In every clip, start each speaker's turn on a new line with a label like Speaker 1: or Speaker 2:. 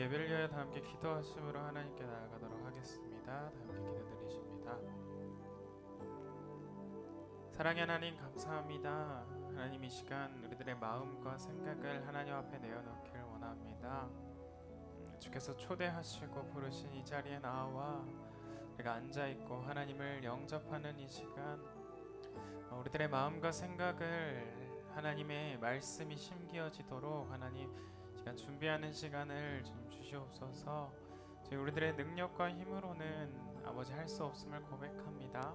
Speaker 1: 예배를 위하여 다 함께 기도하심으로 하나님께 나아가도록 하겠습니다. 다 함께 기도드리십니다. 사랑의 하나님 감사합니다. 하나님 이 시간 우리들의 마음과 생각을 하나님 앞에 내어놓기를 원합니다. 주께서 초대하시고 부르신 이 자리에 나와 우리가 앉아있고 하나님을 영접하는 이 시간, 우리들의 마음과 생각을 하나님의 말씀이 심기어지도록 하나님 시간 준비하는 시간을 좀 주시옵소서. 저희 우리들의 능력과 힘으로는 아버지 할 수 없음을 고백합니다.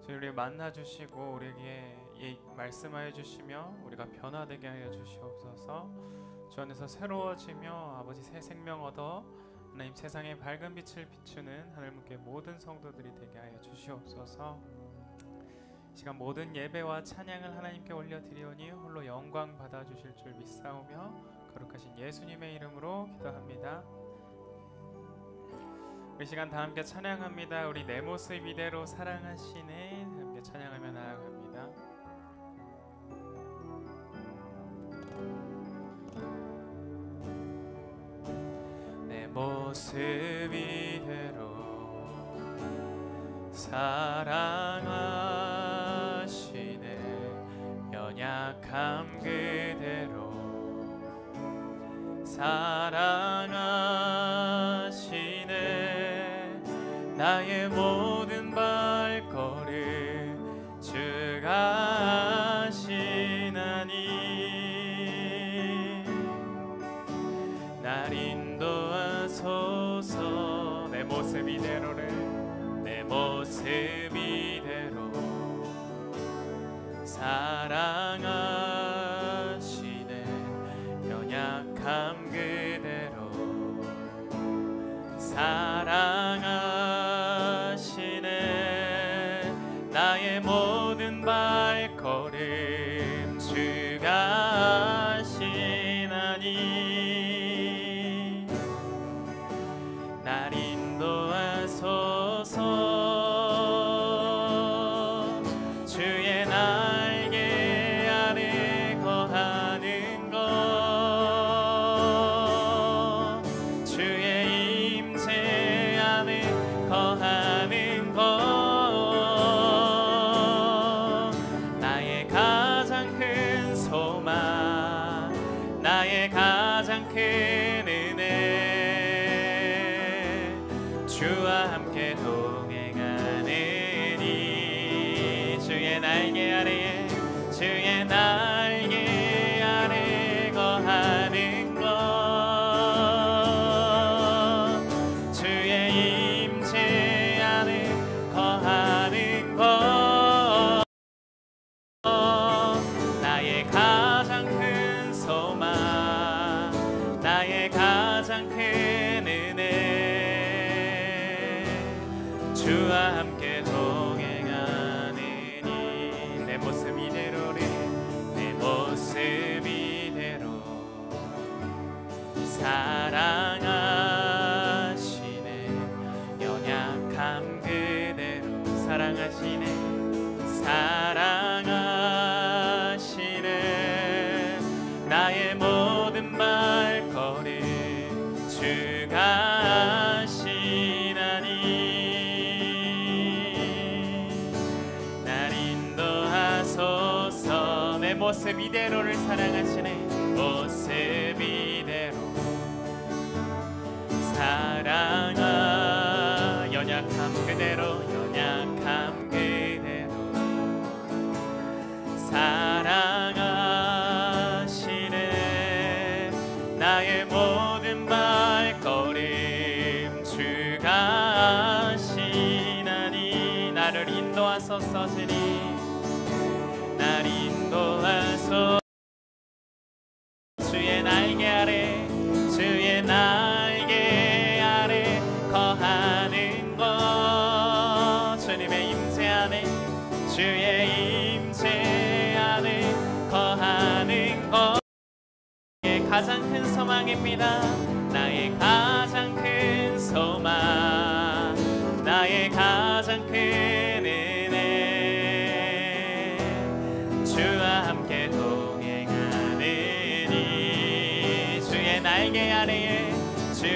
Speaker 1: 저희 우리를 만나주시고 우리에게 말씀하여 주시며 우리가 변화되게 하여 주시옵소서. 주 안에서 새로워지며 아버지 새 생명 얻어 하나님 세상에 밝은 빛을 비추는 하늘문교회 모든 성도들이 되게 하여 주시옵소서. 시간 모든 예배와 찬양을 하나님께 올려드리오니 홀로 영광 받아주실 줄 믿사오며 거룩하신 예수님의 이름으로 기도합니다. 우리 시간 다 함께 찬양합니다. 우리 내 모습 이대로 사랑하시네 함께 찬양하며 나아갑니다. 내 모습 이대로 사랑하시네 연약함 그대로 사랑하시네 나의 모든 발걸음 주가 하시나니 날 인도하소서. 내 모습 이대로를 내 모습 이대로 사랑하시네 연약함 그대로 사랑하시네 나의 모든 발걸음 주가 하시나니 날 인도하소서. 주의 날개 아래 거하는 것 주의 임재 안에 거하는 것 나의 가장 큰 소망 나의 가장 큰 은혜 주와 함께 동행하느니 주의 날개 아래에 주의 날개 아래 거하는 것 주의 임재 안에 거하는 것 나의 가장 큰 소망 나의 가장 큰 은혜 주와 함께 동행하느니 내 모습 이대로를 내 모습 이대로 사랑하시네 연약함 그대로 사랑하시네 사랑하시네 나의 모든 발걸음 주가 하시나니 날 인도하소서. 내 모습 이대로를 사랑하시네 모습 이대로 사랑하 연약함 그대로 연약함 그대로 사랑하시네 나의 모든 발걸음 주가 하시나니 나를 인도하소서. 주님 날 인도하소서. 주의 날개 아래 주의 날개 아래 거하는 것 주님의 임재 안에 주의 임재 안에 거하는 것 나의 가장 큰 소망입니다. 나의 가장 큰 소망 나의 가장 큰 은혜 주와 함께 동행하느니 주의 날개 아래에 주의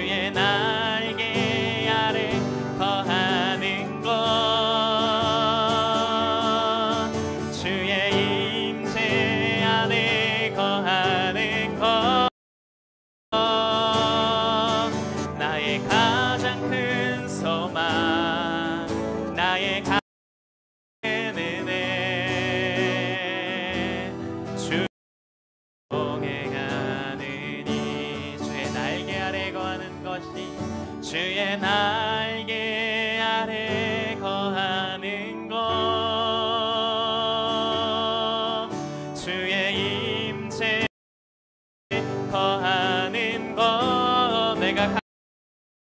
Speaker 1: 날개 아래 거하는 것, 주의 임재 거하는 것 내가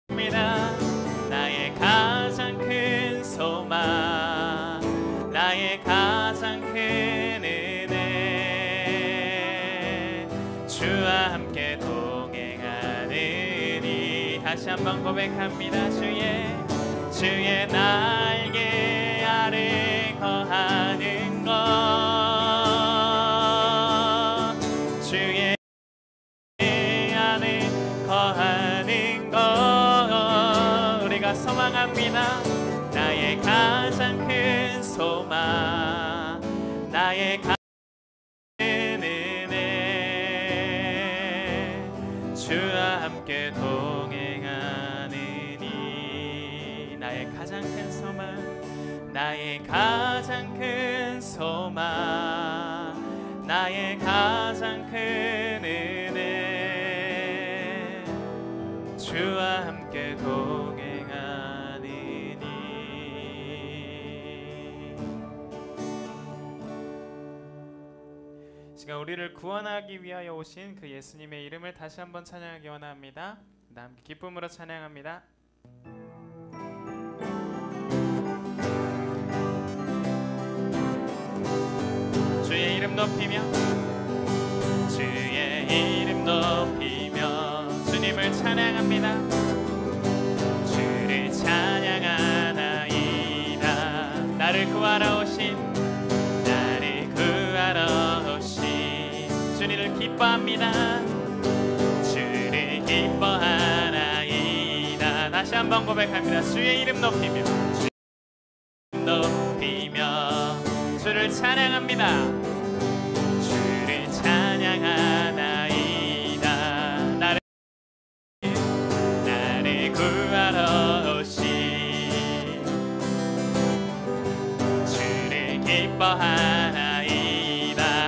Speaker 1: 갑니다. 나의 가장 큰 소망, 나의 가장 큰 은혜, 주와 함께 동행하느니. 다시 한번 고백합니다. 주의 날개 아래 거하는 것, 주의 안에 거하는 것 우리가 소망합니다. 나의 가장 큰 소망, 나의 가장 큰 은혜, 주와 함께 동행하느니. 나의 가장 큰 소망, 나의 가장 큰 소망, 나의 가장 큰 은혜, 주와 함께 동행하느니. 시간 우리를 구원하기 위하여 오신 그 예수님의 이름을 다시 한번 찬양하기 원합니다. 함께 기쁨으로 찬양합니다. 주의 이름 높이며, 주의 이름 높이며 주님을 찬양합니다. 주를 찬양하나이다. 나를 구하러 오신, 나를 구하러 오신 주님을 기뻐합니다. 주를 기뻐하나이다. 다시 한번 고백합니다. 주의 이름 높이며, 주의 이름 높이며 주를 찬양합니다. 주를 찬양하나이다. 나를 구하러 오신 주를 기뻐하나이다.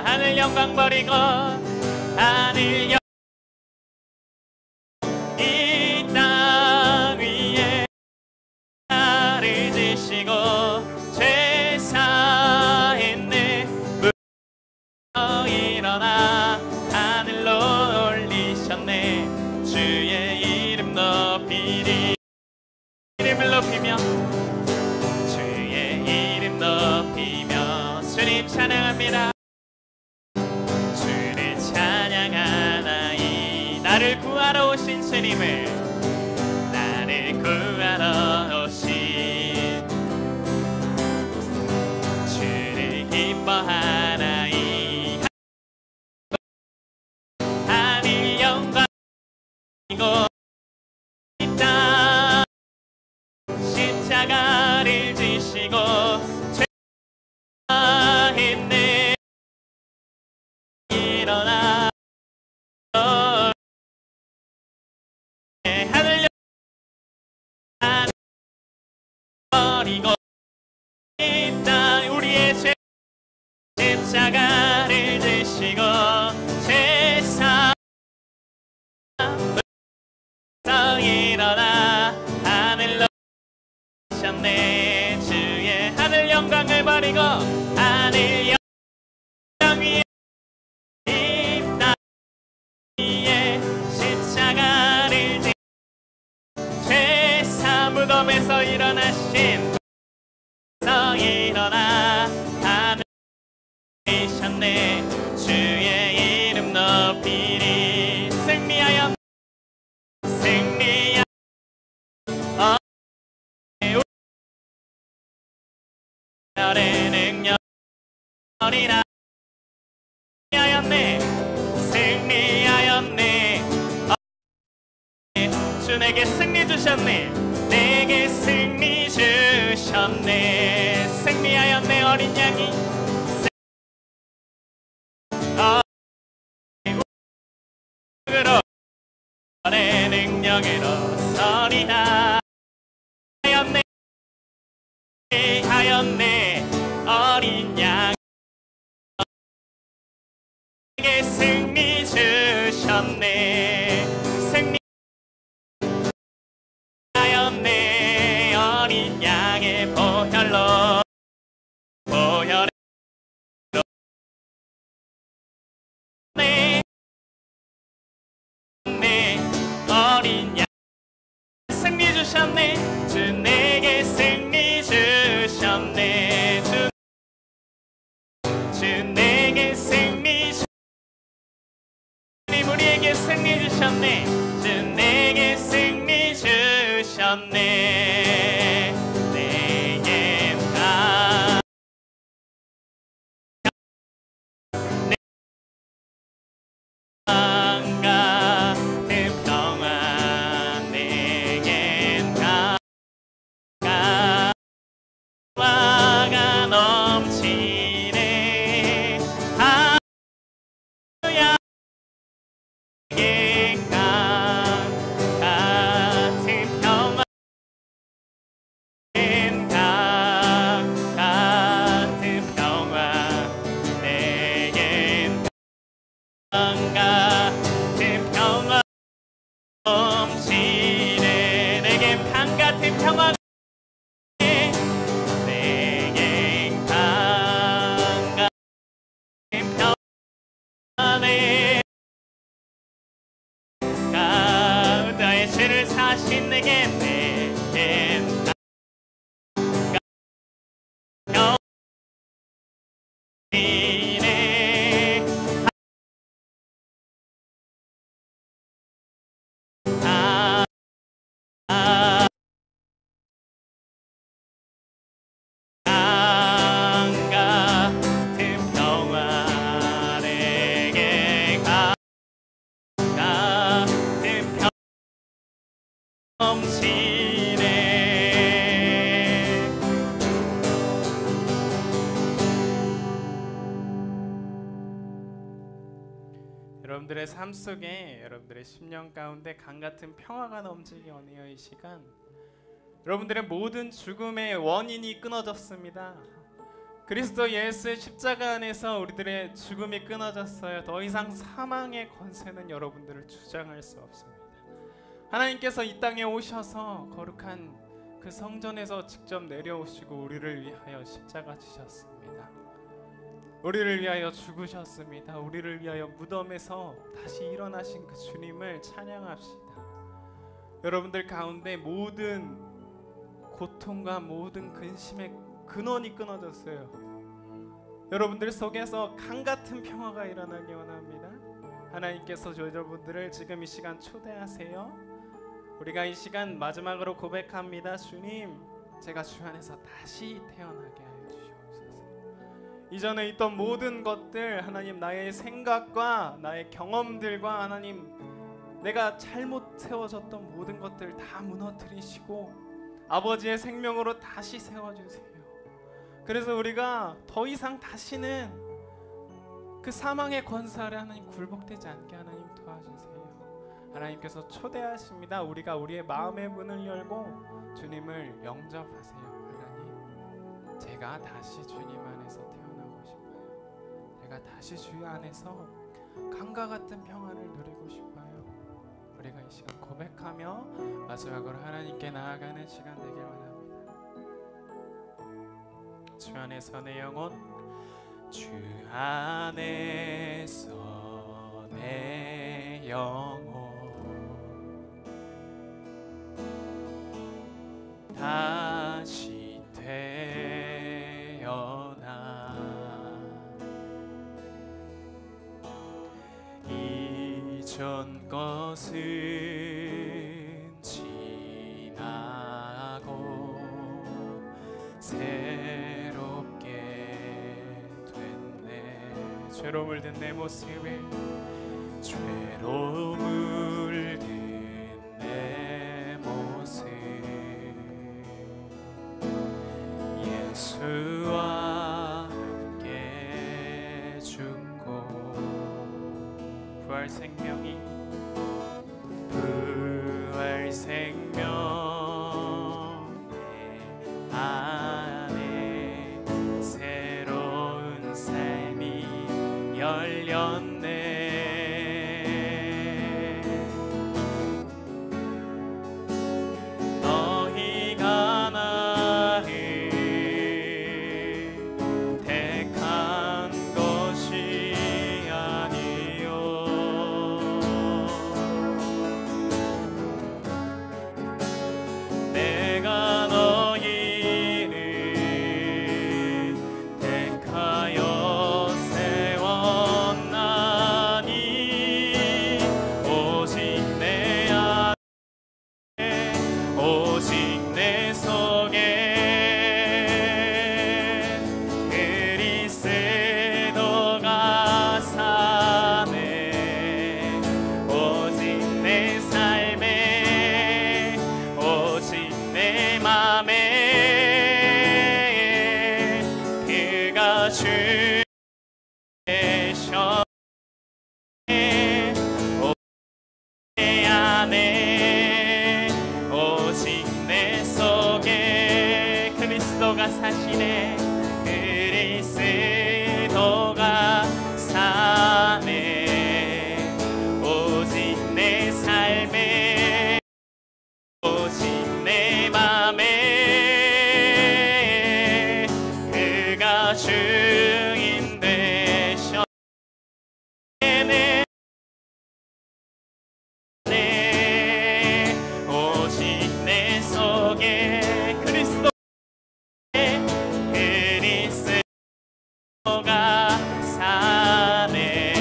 Speaker 1: 하늘 영광 버리고, 하늘 영광 이 땅 위에 나를 지시고 일어나 하늘로 올리셨네. 주의 이름 높이리. 이름을 높이며, 주의 이름 높이며 주님 찬양합니다. 주를 찬양하나이. 나를 구하러 오신 주님을, 나를 구하러 오신 주를 기뻐하나이. 이 땅 십자가를 지시고 죄가 있네. 일어나 하늘 버리고 이 땅 우리의 죄 십자가를 지시고 세상 일어나 하늘로 오셨네. 주의 하늘 영광을 버리고, 하늘 영광 위에 이 땅 위에 십자가를 지 죄사 무덤에서 일어나신 일어나 하늘 오셨네. 주의 이름 높이리. 승리하여 능력이라 승리하였네. 승리하였네. 주 내게 승리 주셨네. 내게 승리 주셨네. 승리하였네. 어린 양이 내 능력으로 서리다 하였네. 하였네. 어린 양 내게 승리 주셨네. 승리 하였네.
Speaker 2: 어린 양의 보혈로 보혈에 네 어린 양 승리 주셨네. 주 내게 승리 주셨네. 주 내게 승리 주님 우리에게 승리 주셨네. 주 내게 승리 주셨네. 내겐 같은 평화 내겐 강화가 넘치네. 할렐루야. 내겐 같은 평화 같은 평화 내겐 같은 평화 넘치네. 내겐 강 같은 평화 내겐 강 같은 평화네. 나의 죄를 사신 내겐
Speaker 1: 여러분들의 삶 속에 여러분들의 심령 가운데 강같은 평화가 넘치기 원해요. 이 시간 여러분들의 모든 죽음의 원인이 끊어졌습니다. 그리스도 예수의 십자가 안에서 우리들의 죽음이 끊어졌어요. 더 이상 사망의 권세는 여러분들을 주장할 수 없습니다. 하나님께서 이 땅에 오셔서 거룩한 그 성전에서 직접 내려오시고 우리를 위하여 십자가 지셨습니다. 우리를 위하여 죽으셨습니다. 우리를 위하여 무덤에서 다시 일어나신 그 주님을 찬양합시다. 여러분들 가운데 모든 고통과 모든 근심의 근원이 끊어졌어요. 여러분들 속에서 강같은 평화가 일어나기 원합니다. 하나님께서 여러분들을 지금 이 시간 초대하세요. 우리가 이 시간 마지막으로 고백합니다. 주님, 제가 주 안에서 다시 태어나게 하여 주시옵소서. 이전에 있던 모든 것들, 하나님, 나의 생각과 나의 경험들과 하나님, 내가 잘못 세워졌던 모든 것들 다 무너뜨리시고 아버지의 생명으로 다시 세워주세요. 그래서 우리가 더 이상 다시는 그 사망의 권세 아래 하나님 굴복되지 않게 하나님 도와주세요. 하나님께서 초대하십니다. 우리가 우리의 마음의 문을 열고 주님을 영접하세요. 하나님, 제가 다시 주님 안에서 태어나고 싶어요. 제가 다시 주 안에서 강과 같은 평안을 누리고 싶어요. 우리가 이 시간 고백하며 마지막으로 하나님께 나아가는 시간 되길 원합니다. 주 안에서 내 영혼, 주 안에서 내 영혼 다시 태어나 이전 것은 지나고 새롭게 됐네. 죄로움을 든 내 모습에 죄로움을 든 내 모습 예수와 함께 죽고 부활 생명이 부활 생명 내 안에 새로운 삶이 열렸네. 너희가 나
Speaker 2: 내 속에 그리스도가 사네. 오직 내 삶에 오직 내 맘에 그가 주 되셔. 내 안에 오직 내 속에 그리스도가 사시네. 그리스도가 사네. 오직 내 삶에 오직 내 맘에 그가 주인 되셔. 오직 내 속에 그리스도가 사네.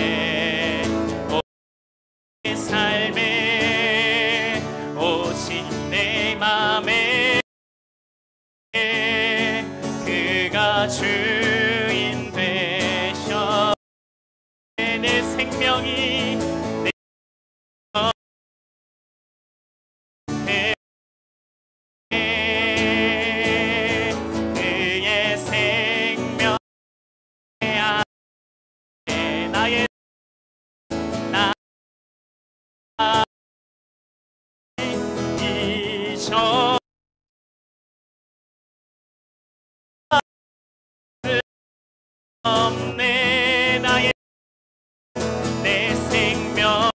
Speaker 2: 내 삶에 오직 내 맘에 그가 주인 되셔. 내 생명이 그의 생명 안에 나의 이셔. 없네 나의 내 생명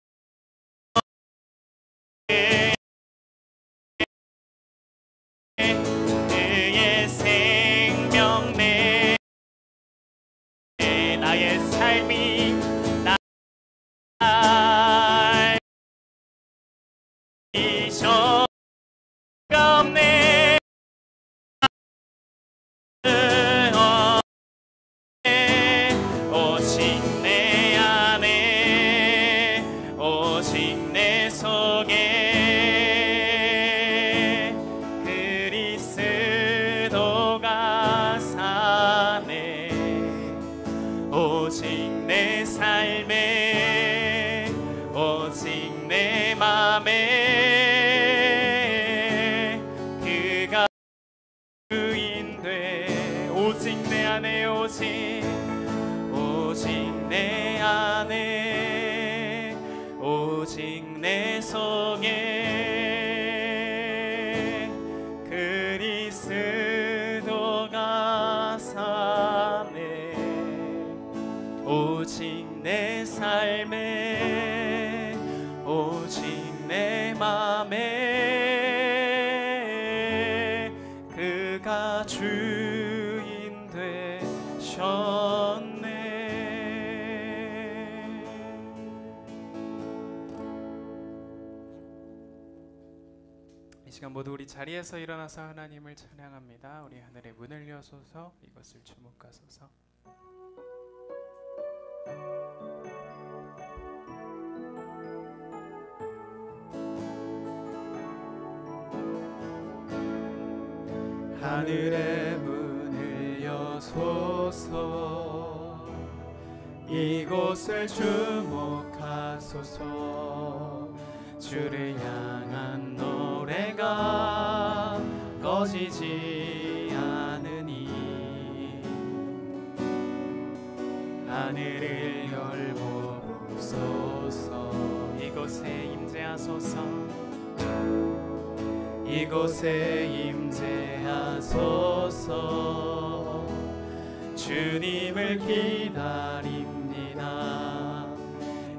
Speaker 2: 그의 생명 내 나의 삶이 날 이셔가 없네. 오직 내 안에 오직 내 속에 그리스도가 사네. 오직 내 삶에 오직 내 맘에 그가 주인 돼. 오직 내 안에 오직 내 안에 오직 내 속에 그리스도가 사네. 오직 내 삶에 오직 내 맘에 그가 주인 되셨네.
Speaker 1: 이 시간 모두 우리 자리에서 일어나서 하나님을 찬양합니다. 우리 하늘의 문을 여소서 이것을 주목하소서.
Speaker 2: 하늘의 문을 여소서 이곳을 주목하소서. 주를 향한 노래가 꺼지지 않으니 하늘을 열어보소서.
Speaker 1: 이곳에 임재하소서.
Speaker 2: 이곳에 임재하소서. 주님을 기다립니다.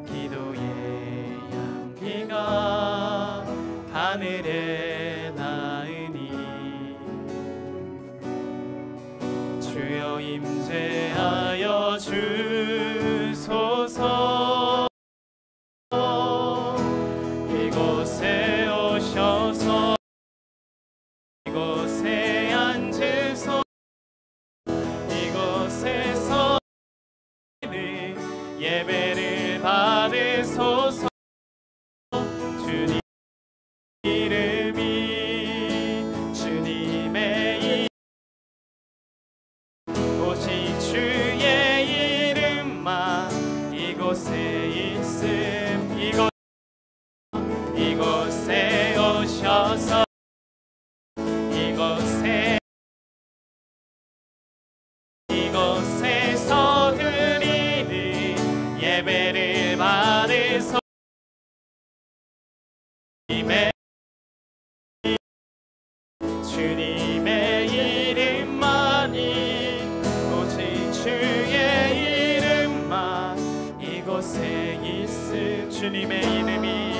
Speaker 2: 기도의 향기가 하늘에 닿으니 주여 임재하여 주소서. 이곳에 오셔서 이곳에 앉으소. 이곳에서 예배를 받으소서. 주님 이름이 주님의 이름이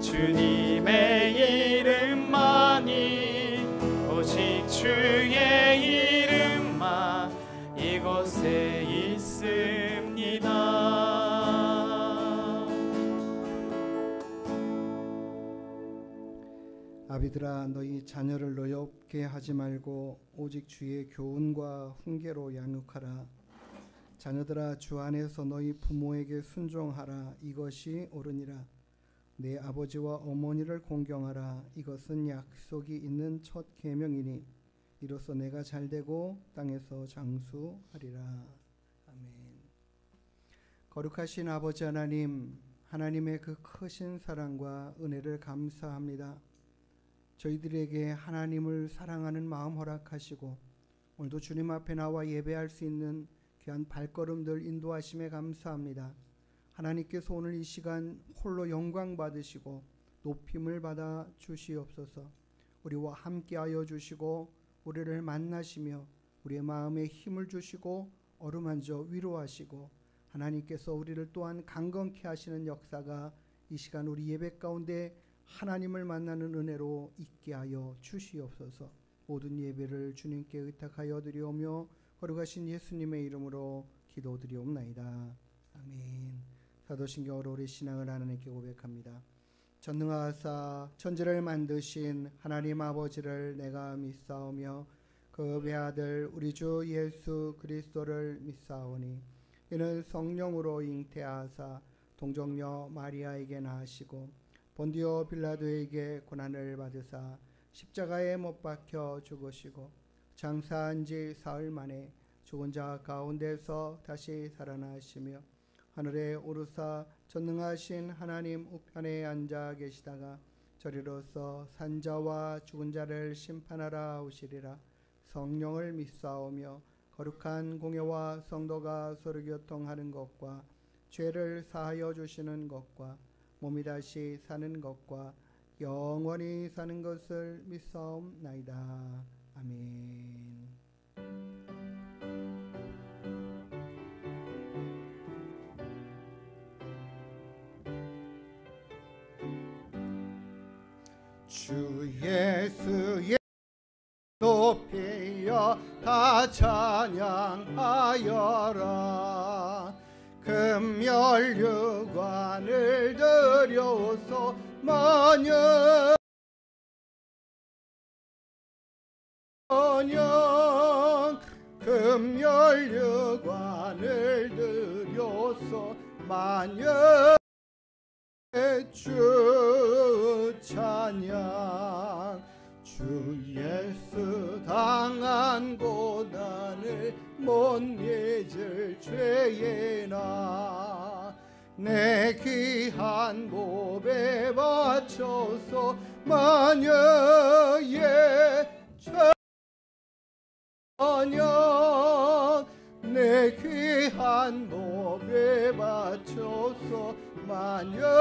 Speaker 2: 주님의 이름만이 오직 주의 이름만 이곳에 있습니다.
Speaker 3: 아비들아 너희 자녀를 노엽게 하지 말고 오직 주의 교훈과 훈계로 양육하라. 자녀들아 주 안에서 너희 부모에게 순종하라. 이것이 옳으니라. 내 아버지와 어머니를 공경하라. 이것은 약속이 있는 첫 계명이니 이로써 내가 잘되고 땅에서 장수하리라. 아멘. 거룩하신 아버지 하나님, 하나님의 그 크신 사랑과 은혜를 감사합니다. 저희들에게 하나님을 사랑하는 마음 허락하시고 오늘도 주님 앞에 나와 예배할 수 있는 귀한 발걸음들 인도하심에 감사합니다. 하나님께서 오늘 이 시간 홀로 영광 받으시고 높임을 받아 주시옵소서. 우리와 함께하여 주시고 우리를 만나시며 우리의 마음에 힘을 주시고 어루만져 위로하시고 하나님께서 우리를 또한 강건케 하시는 역사가 이 시간 우리 예배 가운데 하나님을 만나는 은혜로 있게 하여 주시옵소서. 모든 예배를 주님께 의탁하여 드리오며 거룩하신 예수님의 이름으로 기도드리옵나이다. 아멘. 사도신경으로 우리 신앙을 하나님께 고백합니다. 전능하사 천지를 만드신 하나님 아버지를 내가 믿사오며 그 외아들 우리 주 예수 그리스도를 믿사오니 이는 성령으로 잉태하사 동정녀 마리아에게 나시고 본디오 빌라도에게 고난을 받으사 십자가에 못 박혀 죽으시고 장사한 지 사흘 만에 죽은 자 가운데서 다시 살아나시며 하늘에 오르사 전능하신 하나님 우편에 앉아 계시다가 저리로서 산자와 죽은 자를 심판하라 오시리라. 성령을 믿사오며 거룩한 공예와 성도가 서로 교통하는 것과 죄를 사하여 주시는 것과 몸이 다시 사는 것과 영원히 사는 것을 믿사옵나이다. 아멘. 주 예수의 높이여 다 찬양하여라. 금멸류관을 들여서 만영 금멸류관을 들여서 만영 주 찬양. 주 예수 당한 고난을 못 잊을 죄에나 내 귀한 몸에 바쳐서 만여의 찬양. 내 귀한 몸에 바쳐서 만여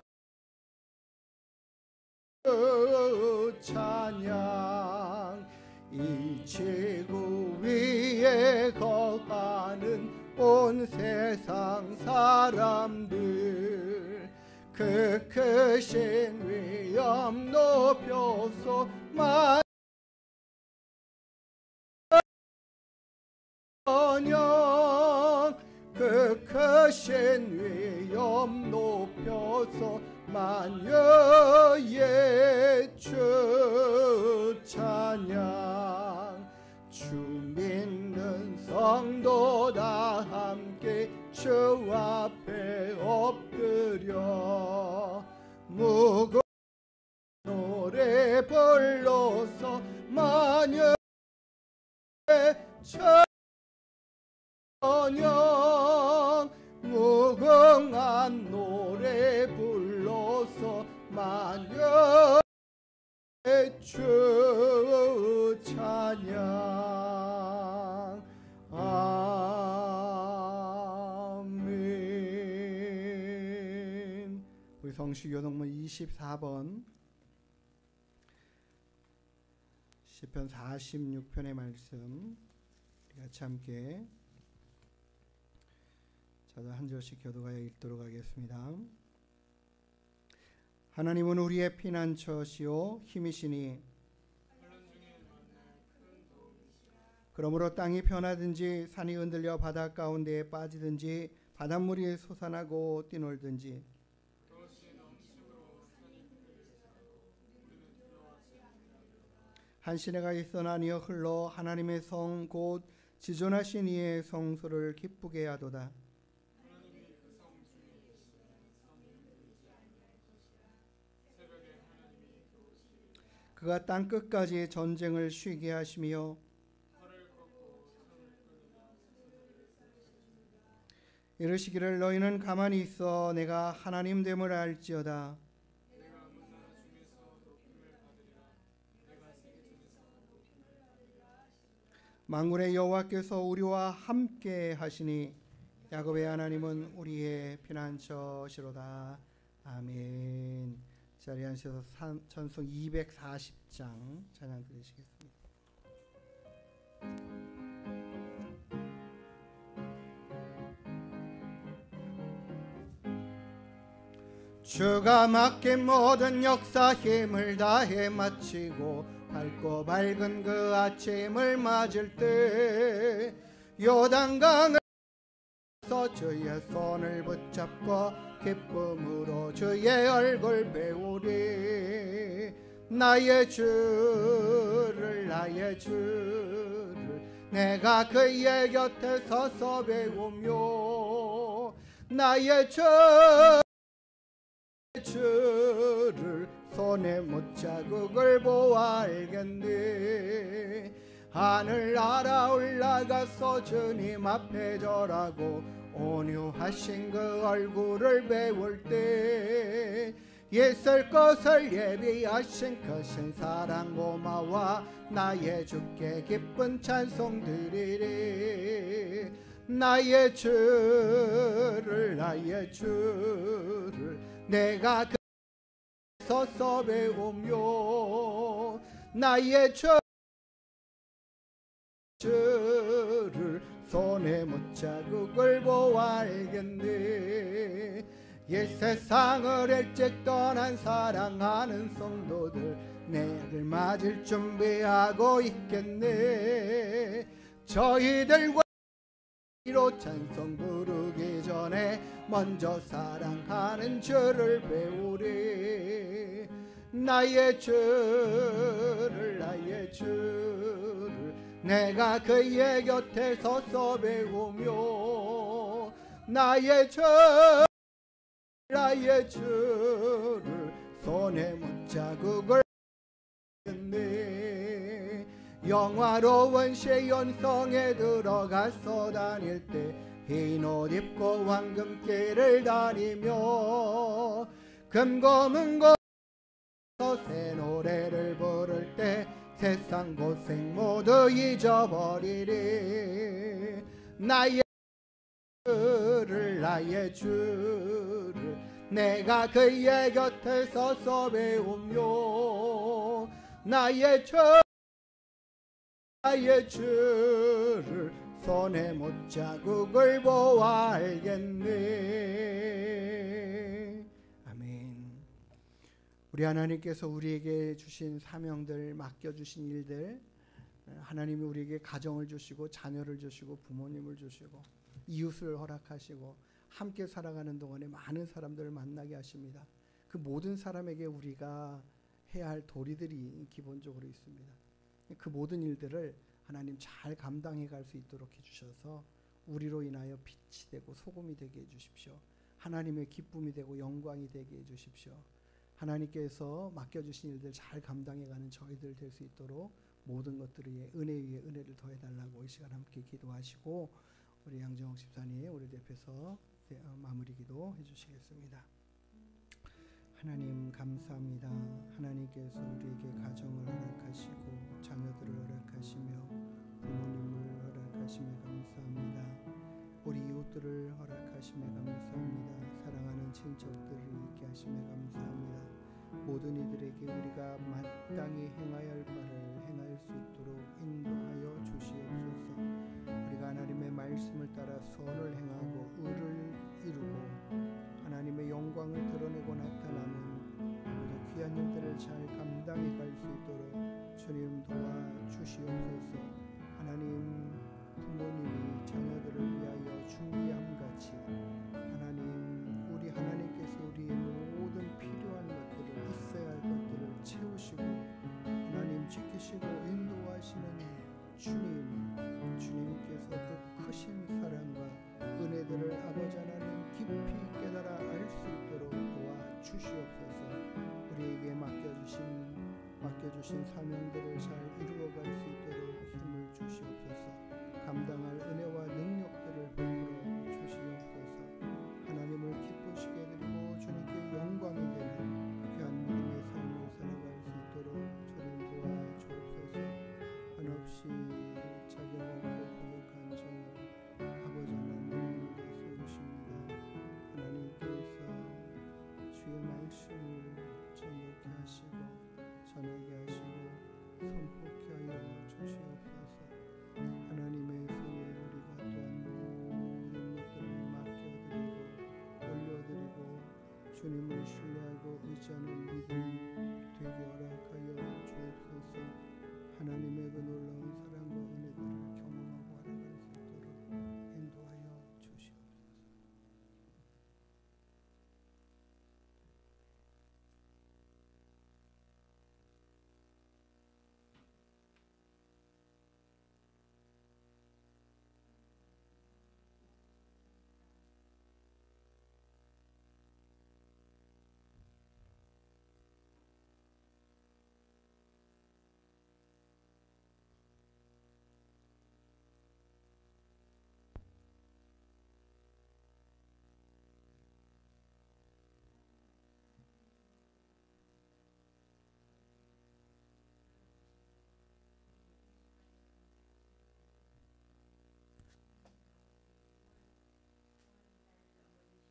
Speaker 3: 찬양. 이 지구 위에 거하는 온 세상 사람들 그 크신 위엄 높여서 찬양. 그 크신 위엄 높여서 만여의 주 찬양. 주 믿는 성도 다 함께 주 앞에 엎드려 무거운 노래 불러서 만여의 찬양. 무궁한 노래 불러서 만여의 주 찬양. 아멘. 우리 성시교독문 24번 시편 46편의 말씀 우리 같이 함께 저도 한 절씩 교도하여 읽도록 하겠습니다. 하나님은 우리의 피난처시요 힘이시니 그러므로 땅이 변하든지 산이 흔들려 바다 가운데에 빠지든지 바닷물이 솟아나고 뛰놀든지 한 시내가 있어나니어 흘러 하나님의 성 곧 지존하신 이의 성소를 기쁘게 하도다. 그가 땅 끝까지 전쟁을 쉬게 하시며 이르시기를 너희는 가만히 있어 내가 하나님 됨을 알지어다. 만군의 여호와께서 우리와 함께 하시니 야곱의 하나님은 우리의 피난처시로다. 아멘. 자리에 앉으셔서 찬송 240장 찬양 드리시겠습니다. 주가 맡긴 모든 역사 힘을 다해 마치고 밝고 밝은 그 아침을 맞을 때 요단강을 서 주의 손을 붙잡고 기쁨으로 주의 얼굴 배우리. 나의 주를 내가 그의 곁에 서서 배우며 나의 주를 손에 못자국을 보아 알겠네. 하늘 날아 올라가서 주님 앞에 절하고 온유하신 그 얼굴을 배울 때 있을 것을 예비하신 크신 사랑 고마워 나의 주께 기쁜 찬송 드리리. 나의 주를 내가 그 서서 배우며 나의 주를 손에 못자국을 보아 알겠네. 이 세상을 일찍 떠난 사랑하는 성도들 내를 맞을 준비하고 있겠네. 저희들과 로 찬송 부르기 전에 먼저 사랑하는 주를 배우리. 나의 주를 내가 그의 곁에 서서 배우며 나의 주를 손에 못자국을 네. 영화로운 시온성에 들어가서 다닐 때 흰 옷 입고 황금길을 다니며 금고문 곳에서 새 노래를 부를 때 세상 고생 모두 잊어버리리. 나의 주를 내가 그의 곁에 서서 배우며 나의 주를 손에 못자국을 보아 알겠네. 아멘. 우리 하나님께서 우리에게 주신 사명들, 맡겨주신 일들, 하나님이 우리에게 가정을 주시고 자녀를 주시고 부모님을 주시고 이웃을 허락하시고 함께 살아가는 동안에 많은 사람들을 만나게 하십니다. 그 모든 사람에게 우리가 해야 할 도리들이 기본적으로 있습니다. 그 모든 일들을 하나님 잘 감당해 갈 수 있도록 해주셔서 우리로 인하여 빛이 되고 소금이 되게 해주십시오. 하나님의 기쁨이 되고 영광이 되게 해주십시오. 하나님께서 맡겨주신 일들 잘 감당해가는 저희들 될 수 있도록 모든 것들 위에 은혜 위에 은혜를 더해달라고 이 시간 함께 기도하시고 우리 양정옥 집사님 우리 대표서 마무리 기도 해주시겠습니다. 하나님 감사합니다. 하나님께서 우리에게 가정을 허락하시고 자녀들을 허락하시며 부모님을 허락하시며 감사합니다. 우리 이웃들을 허락하시며 감사합니다. 사랑하는 친척들을 있게 하시며 감사합니다. 모든 이들에게 우리가 마땅히 행하여야 할 바를 행할 수 있도록 인도하여 주시옵소서. 우리가 우리가 하나님의 말씀을 따라 선을 행하고 의를 이루고 하나님의 영광을 드러내고 나타나는 모두 귀한 일들을 잘 감당해 갈 수 있도록 주님 도와주시옵소서. 하나님, 부모님이 자녀들을 위하여 준비함 같이 하나님, 우리 하나님께서 우리의 모든 필요한 것들을, 있어야 할 것들을 채우시고 하나님 지키시고 인도하시는 주님께서 그 크신 사랑과 은혜들을 아버지 하나님 깊이 깨달아 알 수 있도록 도와주시옵소서. 우리에게 맡겨주신 사명들을 잘 이루어갈 수 있도록 힘을 주시옵소서. 감당할 은혜와 능력들을 베풀어 주시옵소서. 하나님을 기쁘시게 드리고 주님께 영광이 되는 귀한 믿음의 삶을 살아갈 수 있도록 주님 도와주옵소서. 한없이 자격 없고 부족한 저를 아버지 하나님 세우십니다. 하나님께서 주의 말씀을 정확히 하시고 전하게 하시고 선포케 하여 주시옵소서. 하나님의 손에 우리가 또한 모든 것들을 맡겨드리고 올려드리고 주님을 신뢰하고 의지하는 믿음 되게 허락하여 주옵소서. 하나님의 그 놀라운 사랑과 은혜들을 경험하고 알아갈 수 있도록 인도하여 주시옵소서.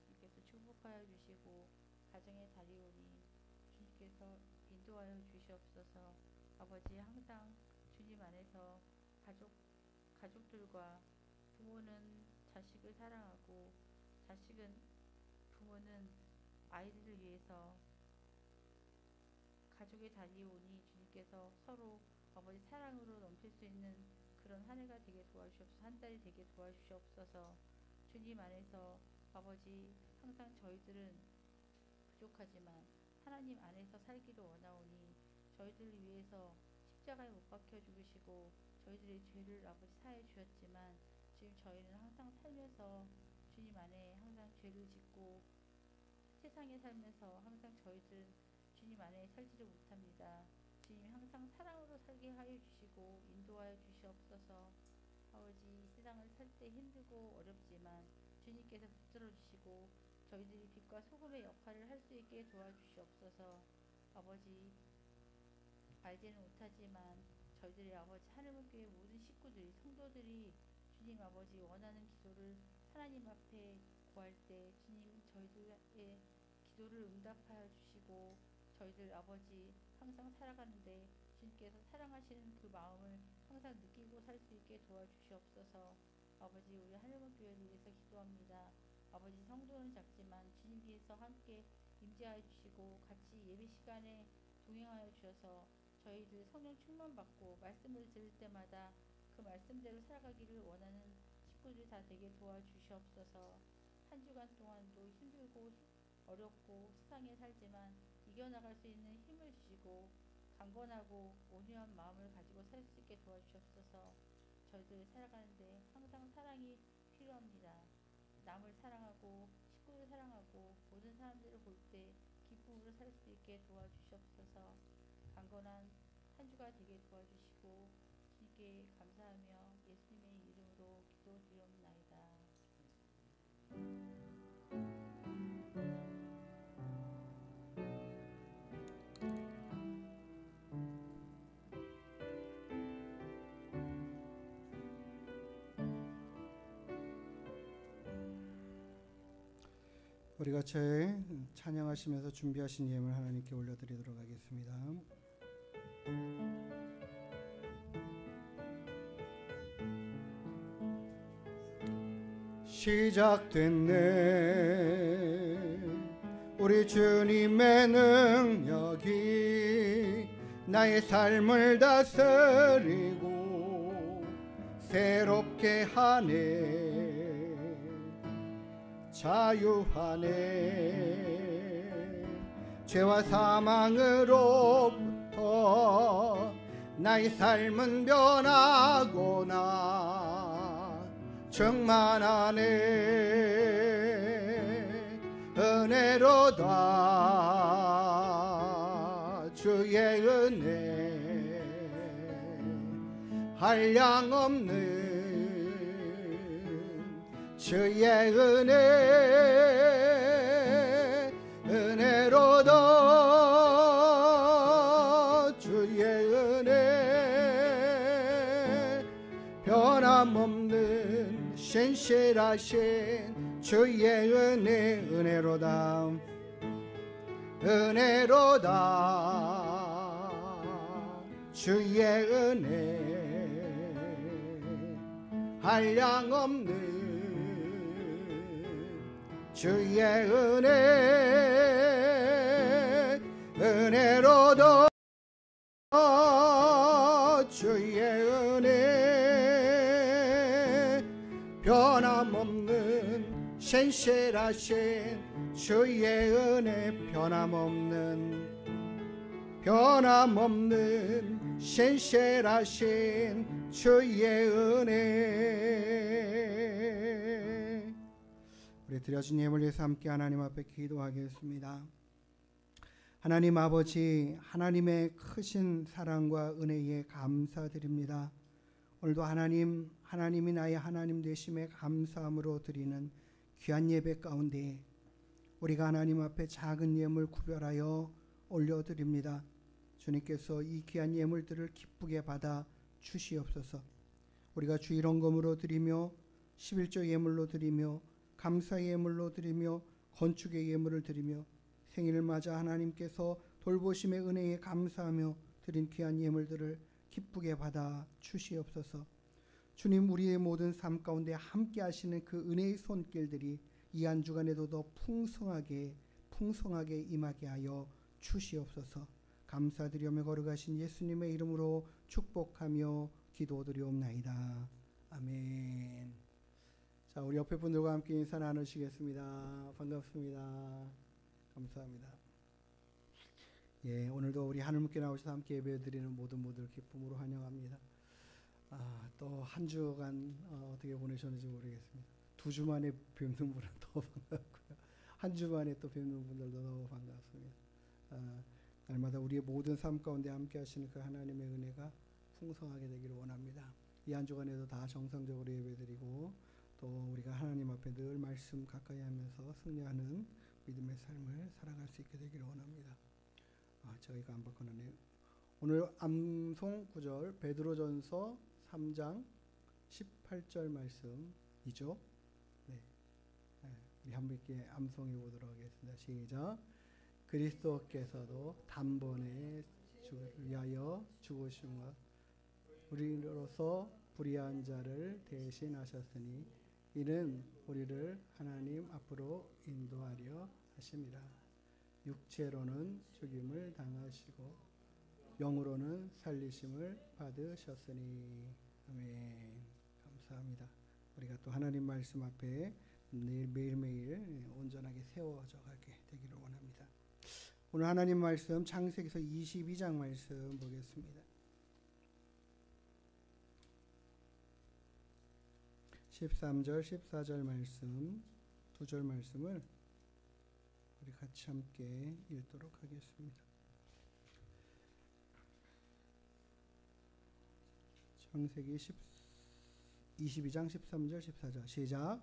Speaker 4: 주님께서 축복하여 주시고 가정의 다리오니 주님께서 인도하여 주시옵소서. 아버지, 항상 주님 안에서 가족들과 부모는 자식을 사랑하고 부모는 아이들을 위해서 가족의 다리오니 주님께서 서로 아버지 사랑으로 넘칠 수 있는 그런 한 해가 되게 도와주시옵소서. 한 달이 되게 도와주시옵소서. 주님 안에서 아버지, 항상 저희들은 부족하지만 하나님 안에서 살기를 원하오니 저희들을 위해서 십자가에 못 박혀 죽으시고 저희들의 죄를 아버지 사해 주셨지만 지금 저희는 항상 살면서 주님 안에 항상 죄를 짓고 세상에 살면서 항상 저희들은 주님 안에 살지를 못합니다. 주님이 항상 사랑으로 살게 하여 주시고 인도하여 주시옵소서. 아버지, 세상을 살 때 힘들고 어렵지만 주님께서 붙들어 주시고 저희들이 빛과 소금의 역할을 할 수 있게 도와주시옵소서. 아버지, 알지는 못하지만 저희들의 아버지 하늘문교회 모든 식구들이, 성도들이 주님 아버지 원하는 기도를 하나님 앞에 구할 때 주님 저희들의 기도를 응답하여 주시고 저희들 아버지 항상 살아가는데 주님께서 사랑하시는 그 마음을 항상 느끼고 살 수 있게 도와주시옵소서. 아버지, 우리 하늘문교회를 위해서 기도합니다. 아버지, 성도는 작지만 주님께서 함께 임재하여 주시고 같이 예배 시간에 동행하여 주셔서 저희들 성령 충만받고 말씀을 들을 때마다 그 말씀대로 살아가기를 원하는 식구들이 다 되게 도와주시옵소서. 한 주간 동안도 힘들고 어렵고 세상에 살지만 이겨나갈 수 있는 힘을 주시고 강건하고 온유한 마음을 가지고 살 수 있게 도와주시옵소서. 저희들 살아가는데 항상 사랑이 필요합니다. 남을 사랑하고 식구를 사랑하고 모든 사람들을 볼 때 기쁨으로 살 수 있게 도와주시옵소서. 강건한 한 주가 되게 도와주시고 주님께 감사하며 예수님의 이름으로 기도드리옵나이다.
Speaker 3: 우리 같이 찬양하시면서 준비하신 예물 하나님께 올려드리도록 하겠습니다. 시작됐네. 우리 주님의 능력이 나의 삶을 다스리고 새롭게 하네. 자유하네. 죄와 사망으로부터 나의 삶은 변하고나 충만하네. 은혜로다. 주의 은혜 한량없는 주의 은혜. 은혜로다. 주의 은혜 변함없는 신실하신 주의 은혜. 은혜로다. 은혜로다. 주의 은혜 한량없는 주의 은혜. 은혜로다. 주의 은혜 변함없는 신실하신 주의 은혜. 변함없는 신실하신 주의 은혜. 우리 드려진 예물 위해서 함께 하나님 앞에 기도하겠습니다. 하나님 아버지, 하나님의 크신 사랑과 은혜에 감사드립니다. 오늘도 하나님이 나의 하나님 되심에 감사함으로 드리는 귀한 예배 가운데 우리가 하나님 앞에 작은 예물 구별하여 올려드립니다. 주님께서 이 귀한 예물들을 기쁘게 받아 주시옵소서. 우리가 주 일원금으로 드리며 11조 예물로 드리며 감사 예물로 드리며 건축의 예물을 드리며 생일을 맞아 하나님께서 돌보심의 은혜에 감사하며 드린 귀한 예물들을 기쁘게 받아 주시옵소서. 주님, 우리의 모든 삶 가운데 함께 하시는 그 은혜의 손길들이 이 한 주간에도 더 풍성하게 임하게 하여 주시옵소서. 감사드리며 거룩하신 예수님의 이름으로 축복하며 기도드리옵나이다. 아멘. 자, 우리 옆에 분들과 함께 인사 나누시겠습니다. 반갑습니다. 감사합니다. 예, 오늘도 우리 하늘문께 나오셔서 함께 예배드리는 모든 분들 기쁨으로 환영합니다. 또 한 주간 어떻게 보내셨는지 모르겠습니다. 2주 만에 뵙는 분은 더 반갑고요. 한 주 만에 또 뵙는 분들도 너무 반갑습니다. 날마다 우리의 모든 삶 가운데 함께 하시는 그 하나님의 은혜가 풍성하게 되기를 원합니다. 이 한 주간에도 다 정상적으로 예배드리고 또 우리가 하나님 앞에 늘 말씀 가까이 하면서 승리하는 믿음의 삶을 살아갈 수 있게 되기를 원합니다. 제가 이거 안 바꿔놨네요. 오늘 암송 구절 베드로전서 3장 18절 말씀이죠. 네. 우리 함께 암송해 보도록 하겠습니다. 시작. 그리스도께서도 단번에 주를 위하여 죽으심과 우리로서 불의한 자를 대신하셨으니 이는 우리를 하나님 앞으로 인도하려 하심이라. 육체로는 죽임을 당하시고 영으로는 살리심을 받으셨으니. 아멘. 감사합니다. 우리가 또 하나님 말씀 앞에 매일매일 온전하게 세워져 가게 되기를 원합니다. 오늘 하나님 말씀 창세기서 22장 말씀 보겠습니다. 13절 14절 말씀 두 절 말씀을 우리 같이 함께 읽도록 하겠습니다. 창세기 22장 13절 14절 시작.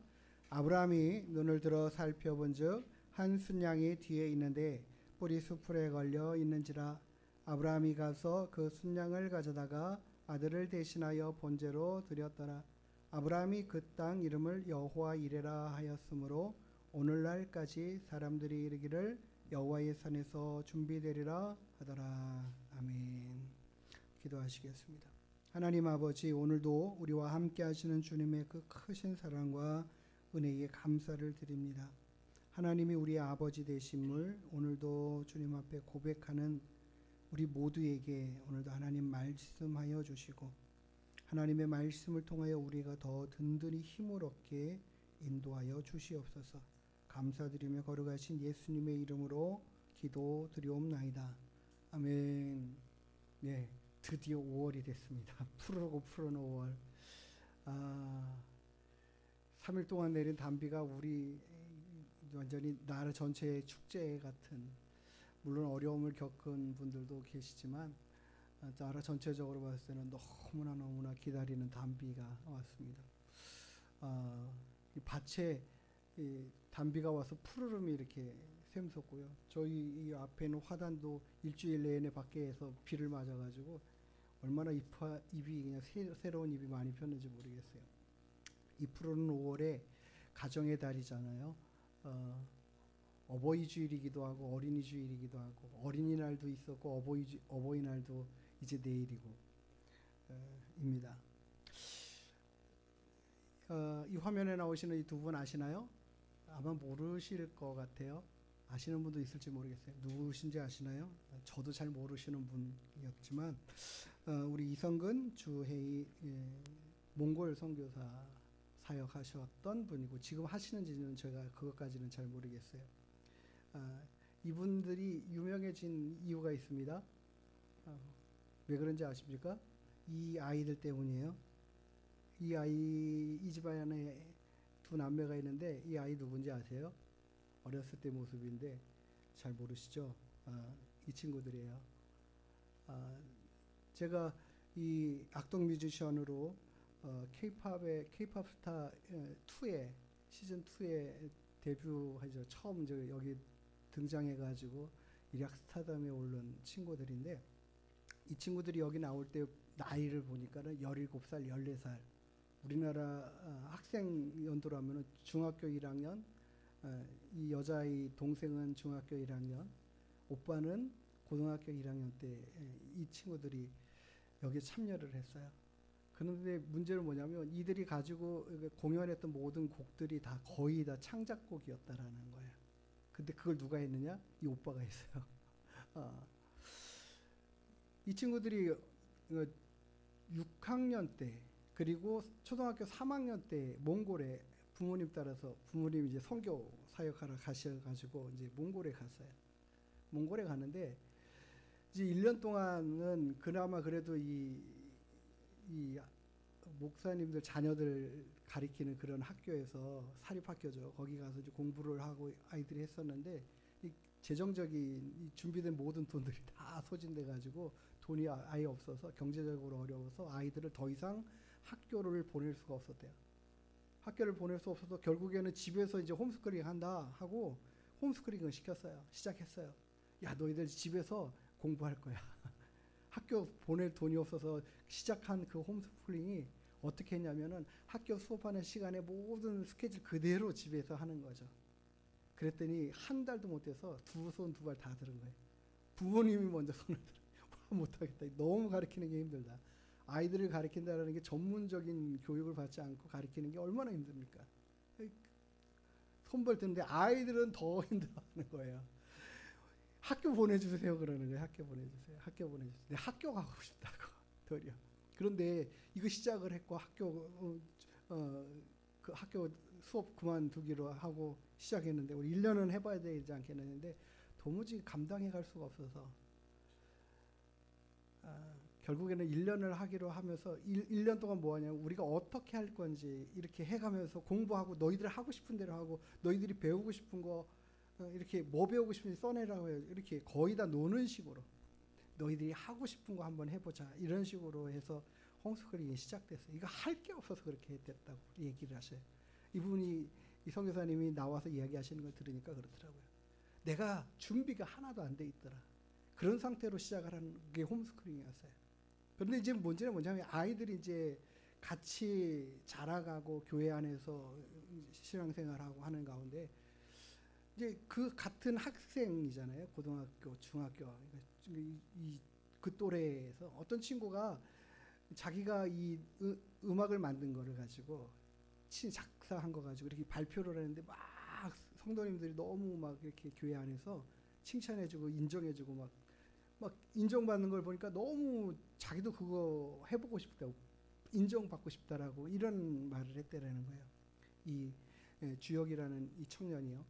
Speaker 3: 아브라함이 눈을 들어 살펴본즉 한 순양이 뒤에 있는데 뿔이 수풀에 걸려 있는지라. 아브라함이 가서 그 순양을 가져다가 아들을 대신하여 번제로 드렸더라. 아브라함이 그 땅 이름을 여호와 이레라 하였으므로 오늘날까지 사람들이 이르기를 여호와의 산에서 준비되리라 하더라. 아멘. 기도하시겠습니다. 하나님 아버지, 오늘도 우리와 함께 하시는 주님의 그 크신 사랑과 은혜에 감사를 드립니다. 하나님이 우리의 아버지 되심을 오늘도 주님 앞에 고백하는 우리 모두에게 오늘도 하나님 말씀하여 주시고 하나님의 말씀을 통하여 우리가 더 든든히 힘을 얻게 인도하여 주시옵소서. 감사드리며 거룩하신 예수님의 이름으로 기도드리옵나이다. 아멘. 네, 드디어 5월이 됐습니다. 푸르고 푸른 5월. 3일 동안 내린 단비가 우리 완전히 나라 전체의 축제 같은, 물론 어려움을 겪은 분들도 계시지만 나라 전체적으로 봤을 때는 너무나 기다리는 단비가 왔습니다. 이 밭에 이 단비가 와서 푸르름이 이렇게 샘솟고요. 저희 이 앞에 있는 화단도 일주일 내내 밖에서 비를 맞아가지고 얼마나 잎이 그냥 새로운 잎이 많이 폈는지 모르겠어요. 이 푸르는 5월에 가정의 달이잖아요. 어버이주일이기도 하고 어린이주일이기도 하고 어린이날도 있었고 어버이날도 이제 내일이고 입니다. 이 화면에 나오시는 이 두 분 아시나요? 아마 모르실 것 같아요. 아시는 분도 있을지 모르겠어요. 누구신지 아시나요? 저도 잘 모르시는 분이었지만 우리 이성근 주회의 몽골 선교사 사역하셨던 분이고 지금 하시는지는 제가 그것까지는 잘 모르겠어요. 이분들이 유명해진 이유가 있습니다. 왜 그런지 아십니까? 이 아이들 때문이에요. 이 집안에 두 남매가 있는데 이 아이 누군지 아세요? 어렸을 때 모습인데 잘 모르시죠? 이 친구들이에요. 제가 이 악동 뮤지션으로 K-팝 스타 2에 시즌 2에 데뷔하죠. 처음 여기 등장해가지고 일약 스타덤에 오른 친구들인데 이 친구들이 여기 나올 때 나이를 보니까는 17살, 14살. 우리나라 학생 연도로 하면은 중학교 1학년, 이 여자아이 동생은 중학교 1학년, 오빠는 고등학교 1학년 때 이 친구들이 여기에 참여를 했어요. 그런데 문제는 뭐냐면 이들이 가지고 공연했던 모든 곡들이 다 거의 다 창작곡이었다라는 거예요. 근데 그걸 누가 했느냐? 이 오빠가 했어요. 이 친구들이 6학년 때 그리고 초등학교 3학년 때 몽골에 부모님 따라서 부모님이 이제 선교 사역하러 가셔가지고 이제 몽골에 갔어요. 몽골에 갔는데 이제 1년 동안은 그나마 그래도 이 목사님들 자녀들 가리키는 그런 학교에서 사립학교죠. 거기 가서 이제 공부를 하고 아이들이 했었는데 이 재정적인 이 준비된 모든 돈들이 다 소진돼 가지고 돈이 아예 없어서 경제적으로 어려워서 아이들을 더 이상 학교를 보낼 수가 없었대요. 학교를 보낼 수 없어서 결국에는 집에서 이제 홈스쿨링 한다 하고 홈스쿨링을 시작했어요. 야, 너희들 집에서 공부할 거야. 학교 보낼 돈이 없어서 시작한 그 홈스쿨링이 어떻게 했냐면은 학교 수업하는 시간에 모든 스케줄 그대로 집에서 하는 거죠. 그랬더니 한 달도 못 돼서 두 손 두 발 다 들은 거예요. 부모님이 먼저 손을 들어. 못하겠다. 너무 가르치는 게 힘들다. 아이들을 가르친다는 게 전문적인 교육을 받지 않고 가르치는 게 얼마나 힘듭니까? 손벌 드는데 아이들은 더 힘들어하는 거예요. 학교 보내주세요 그러는 거예요. 학교 보내주세요. 학교 보내주세요. 내 학교 가고 싶다고 도리어. 그런데 이거 시작을 했고 그 학교 수업 그만두기로 하고 시작했는데 우리 1년은 해봐야 되지 않겠는데 도무지 감당해 갈 수가 없어서 결국에는 1년을 하기로 하면서 1년 동안 뭐 하냐면 우리가 어떻게 할 건지 이렇게 해가면서 공부하고 너희들 하고 싶은 대로 하고 너희들이 배우고 싶은 거 이렇게 뭐 배우고 싶은지 써내라고 해요. 이렇게 거의 다 노는 식으로 너희들이 하고 싶은 거 한번 해보자 이런 식으로 해서 홈스쿨링이 시작됐어요. 이거 할 게 없어서 그렇게 됐다고 얘기를 하셔요. 이분이 이 선교사님이 나와서 이야기하시는 걸 들으니까 그렇더라고요. 내가 준비가 하나도 안 돼 있더라. 그런 상태로 시작을 하는 게 홈스쿨링이었어요. 그런데 이제 문제는 뭐냐면 아이들이 이제 같이 자라가고 교회 안에서 신앙생활하고 하는 가운데 이제 그 같은 학생이잖아요. 고등학교, 중학교 그 또래에서 어떤 친구가 자기가 이 음악을 만든 거를 가지고 작사한 거 가지고 이렇게 발표를 했는데 막 성도님들이 너무 막 이렇게 교회 안에서 칭찬해주고 인정해주고 막 인정받는 걸 보니까 너무 자기도 그거 해보고 싶다고, 인정받고 싶다라고 이런 말을 했다라는 거예요. 이 주혁이라는 이 청년이요.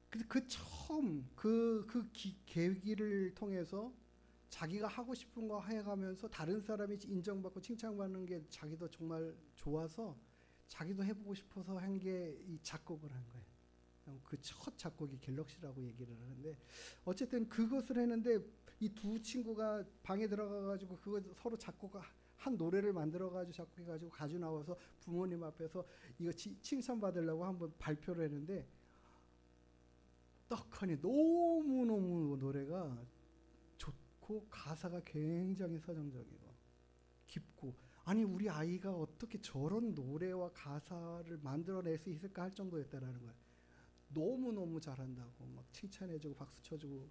Speaker 3: 근데 그 처음 계기를 통해서 자기가 하고 싶은 거 해가면서 다른 사람이 인정받고 칭찬받는 게 자기도 정말 좋아서 자기도 해보고 싶어서 한 게 이 작곡을 한 거예요. 그 첫 작곡이 갤럭시라고 얘기를 하는데, 어쨌든 그것을 했는데 이 두 친구가 방에 들어가가지고 그거 서로 한 노래를 만들어가지고 작곡해가지고 가지고 나와서 부모님 앞에서 이거 칭찬받으려고 한번 발표를 했는데, 떡하니 너무너무 노래가 좋고 가사가 굉장히 서정적이고 깊고, 아니 우리 아이가 어떻게 저런 노래와 가사를 만들어낼 수 있을까 할 정도였다라는 거예요. 너무너무 잘한다고 막 칭찬해주고 박수 쳐주고,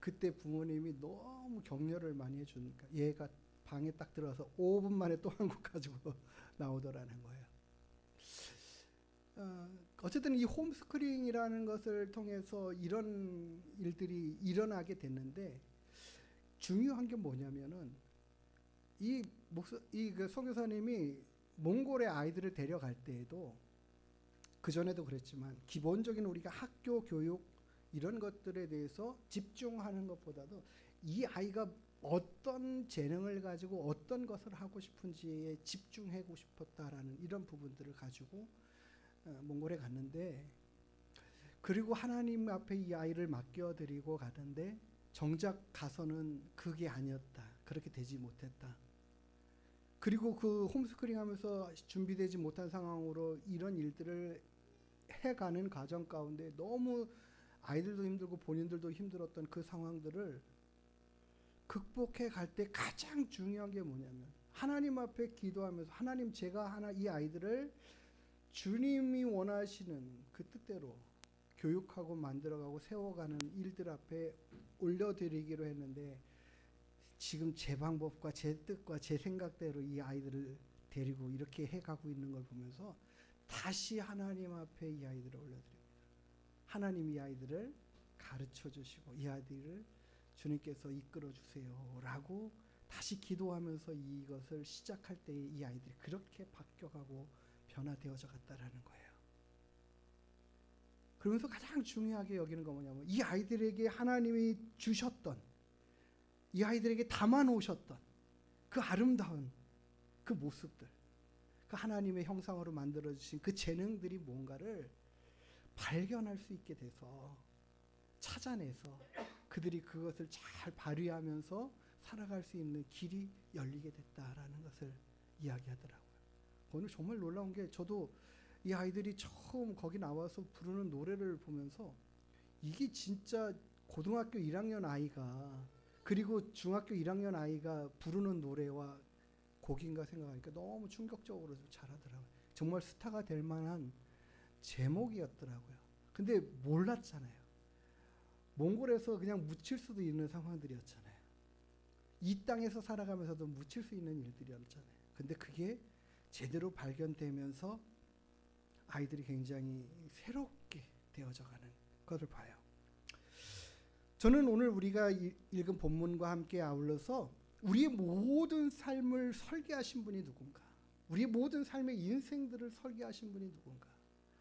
Speaker 3: 그때 부모님이 너무 격려를 많이 해주니까 얘가 방에 딱 들어와서 5분 만에 또 한 곡 가지고 나오더라는 거예요. 어쨌든 이 홈스쿨링이라는 것을 통해서 이런 일들이 일어나게 됐는데, 중요한 게 뭐냐면은 그 선교사님이 몽골에 아이들을 데려갈 때에도, 그 전에도 그랬지만 기본적인 우리가 학교 교육 이런 것들에 대해서 집중하는 것보다도 이 아이가 어떤 재능을 가지고 어떤 것을 하고 싶은지에 집중하고 싶었다라는 이런 부분들을 가지고 몽골에 갔는데, 그리고 하나님 앞에 이 아이를 맡겨드리고 가는데 정작 가서는 그게 아니었다, 그렇게 되지 못했다. 그리고 그 홈스쿨링 하면서 준비되지 못한 상황으로 이런 일들을 해가는 과정 가운데 너무 아이들도 힘들고 본인들도 힘들었던 그 상황들을 극복해 갈 때 가장 중요한 게 뭐냐면, 하나님 앞에 기도하면서 하나님, 제가 이 아이들을 주님이 원하시는 그 뜻대로 교육하고 만들어가고 세워가는 일들 앞에 올려드리기로 했는데, 지금 제 방법과 제 뜻과 제 생각대로 이 아이들을 데리고 이렇게 해가고 있는 걸 보면서 다시 하나님 앞에 이 아이들을 올려드립니다. 하나님 이 아이들을 가르쳐 주시고 이 아이들을 주님께서 이끌어 주세요 라고 다시 기도하면서 이것을 시작할 때 이 아이들이 그렇게 바뀌어가고 변화되어져 갔다라는 거예요. 그러면서 가장 중요하게 여기는 건 뭐냐면, 이 아이들에게 하나님이 주셨던, 이 아이들에게 담아 놓으셨던 그 아름다운 그 모습들, 그 하나님의 형상으로 만들어 주신 그 재능들이 뭔가를 발견할 수 있게 돼서 찾아내서 그들이 그것을 잘 발휘하면서 살아갈 수 있는 길이 열리게 됐다라는 것을 이야기하더라고요. 오늘 정말 놀라운 게, 저도 이 아이들이 처음 거기 나와서 부르는 노래를 보면서 이게 진짜 고등학교 1학년 아이가, 그리고 중학교 1학년 아이가 부르는 노래와 곡인가 생각하니까 너무 충격적으로 잘하더라고요. 정말 스타가 될 만한 제목이었더라고요. 근데 몰랐잖아요. 몽골에서 그냥 묻힐 수도 있는 상황들이었잖아요. 이 땅에서 살아가면서도 묻힐 수 있는 일들이었잖아요. 근데 그게 제대로 발견되면서 아이들이 굉장히 새롭게 되어져가는 것을 봐요. 저는 오늘 우리가 읽은 본문과 함께 아울러서 우리의 모든 삶을 설계하신 분이 누군가, 우리의 모든 삶의 인생들을 설계하신 분이 누군가,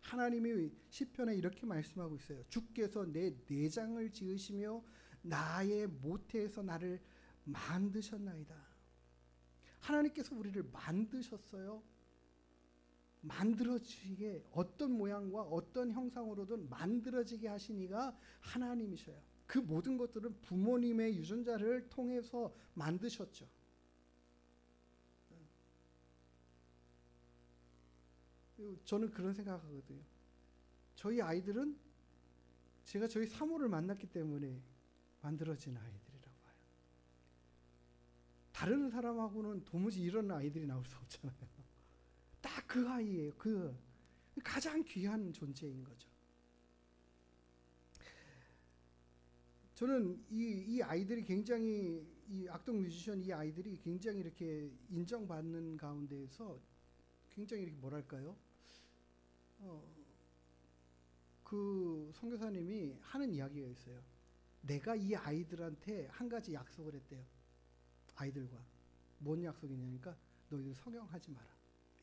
Speaker 3: 하나님이 시편에 이렇게 말씀하고 있어요. 주께서 내 내장을 지으시며 나의 모태에서 나를 만드셨나이다. 하나님께서 우리를 만드셨어요. 만들어지게, 어떤 모양과 어떤 형상으로든 만들어지게 하신 이가 하나님이셔요. 그 모든 것들은 부모님의 유전자를 통해서 만드셨죠. 저는 그런 생각하거든요. 저희 아이들은 제가 저희 사모를 만났기 때문에 만들어진 아이들이라고 봐요. 다른 사람하고는 도무지 이런 아이들이 나올 수 없잖아요. 딱 그 아이예요. 그 가장 귀한 존재인 거죠. 저는 이 아이들이 굉장히, 이 악동 뮤지션 이 아이들이 굉장히 이렇게 인정받는 가운데에서 굉장히 이렇게 뭐랄까요? 그 선교사님이 하는 이야기가 있어요. 내가 이 아이들한테 한 가지 약속을 했대요. 아이들과 뭔 약속이냐니까 너희들 성형하지 마라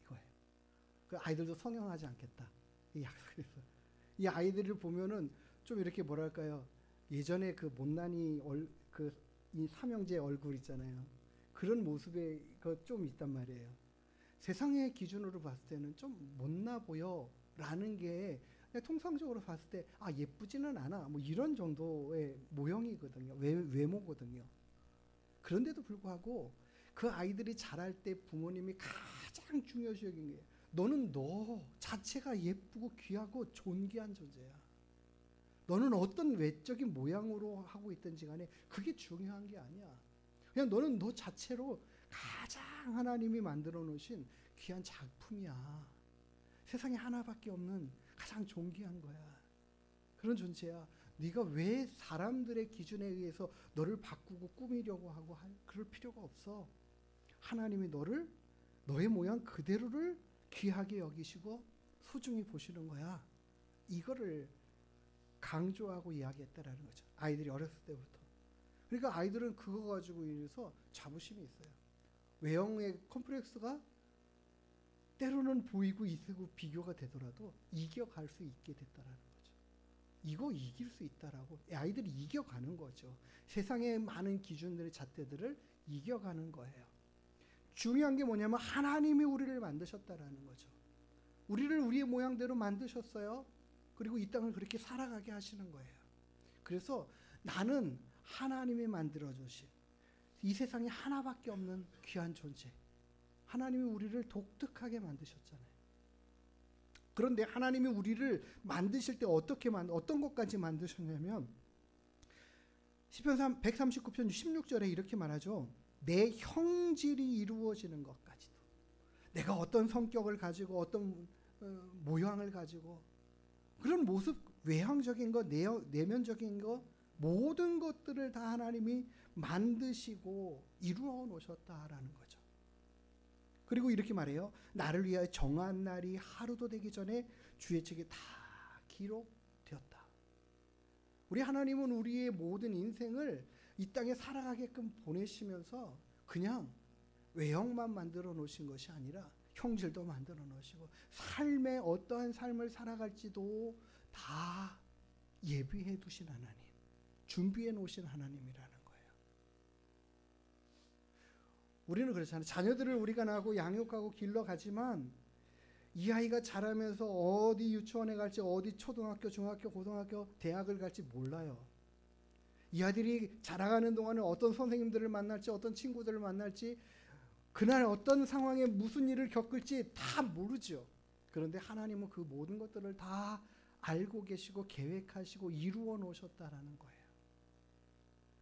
Speaker 3: 이거예요. 그 아이들도 성형하지 않겠다 이 약속을 했어요. 이 아이들을 보면은 좀 이렇게 뭐랄까요? 예전에 그 못난이 이 삼형제 얼굴 있잖아요. 그런 모습에 좀 있단 말이에요. 세상의 기준으로 봤을 때는 좀 못나 보여라는 게 그냥 통상적으로 봤을 때 예쁘지는 않아 뭐 이런 정도의 모형이거든요. 외모거든요. 그런데도 불구하고 그 아이들이 자랄 때 부모님이 가장 중요시 여긴 게 너는 너 자체가 예쁘고 귀하고 존귀한 존재야. 너는 어떤 외적인 모양으로 하고 있든지 간에 그게 중요한 게 아니야. 그냥 너는 너 자체로 가장 하나님이 만들어 놓으신 귀한 작품이야. 세상에 하나밖에 없는 가장 존귀한 거야. 그런 존재야. 네가 왜 사람들의 기준에 의해서 너를 바꾸고 꾸미려고 하고 그럴 필요가 없어. 하나님이 너의 모양 그대로를 귀하게 여기시고 소중히 보시는 거야. 이거를 강조하고 이야기했다라는 거죠. 아이들이 어렸을 때부터. 그러니까 아이들은 그거 가지고 인해서 자부심이 있어요. 외형의 컴플렉스가 때로는 보이고 있고 비교가 되더라도 이겨갈 수 있게 됐다라는 거죠. 이거 이길 수 있다라고 아이들이 이겨가는 거죠. 세상의 많은 기준들의 잣대들을 이겨가는 거예요. 중요한 게 뭐냐면 하나님이 우리를 만드셨다라는 거죠. 우리를 우리의 모양대로 만드셨어요. 그리고 이 땅을 그렇게 살아가게 하시는 거예요. 그래서 나는 하나님이 만들어주신 이 세상에 하나밖에 없는 귀한 존재. 하나님이 우리를 독특하게 만드셨잖아요. 그런데 하나님이 우리를 만드실 때 어떤 것까지 만드셨냐면 시편 139편 16절에 이렇게 말하죠. 내 형질이 이루어지는 것까지도. 내가 어떤 성격을 가지고 어떤 모양을 가지고 그런 모습 외형적인 것, 내면적인 것 모든 것들을 다 하나님이 만드시고 이루어 놓으셨다라는 거죠. 그리고 이렇게 말해요. 나를 위하여 정한 날이 하루도 되기 전에 주의 책에 다 기록되었다. 우리 하나님은 우리의 모든 인생을 이 땅에 살아가게끔 보내시면서 그냥 외형만 만들어 놓으신 것이 아니라 형질도 만들어 놓으시고 삶의 어떠한 삶을 살아갈지도 다 예비해 두신 하나님, 준비해 놓으신 하나님이라는 거예요. 우리는 그렇잖아요. 자녀들을 우리가 낳고 양육하고 길러가지만 이 아이가 자라면서 어디 유치원에 갈지 어디 초등학교, 중학교, 고등학교, 대학을 갈지 몰라요. 이 아이들이 자라가는 동안에 어떤 선생님들을 만날지 어떤 친구들을 만날지 그날 어떤 상황에 무슨 일을 겪을지 다 모르죠. 그런데 하나님은 그 모든 것들을 다 알고 계시고 계획하시고 이루어 놓으셨다라는 거예요.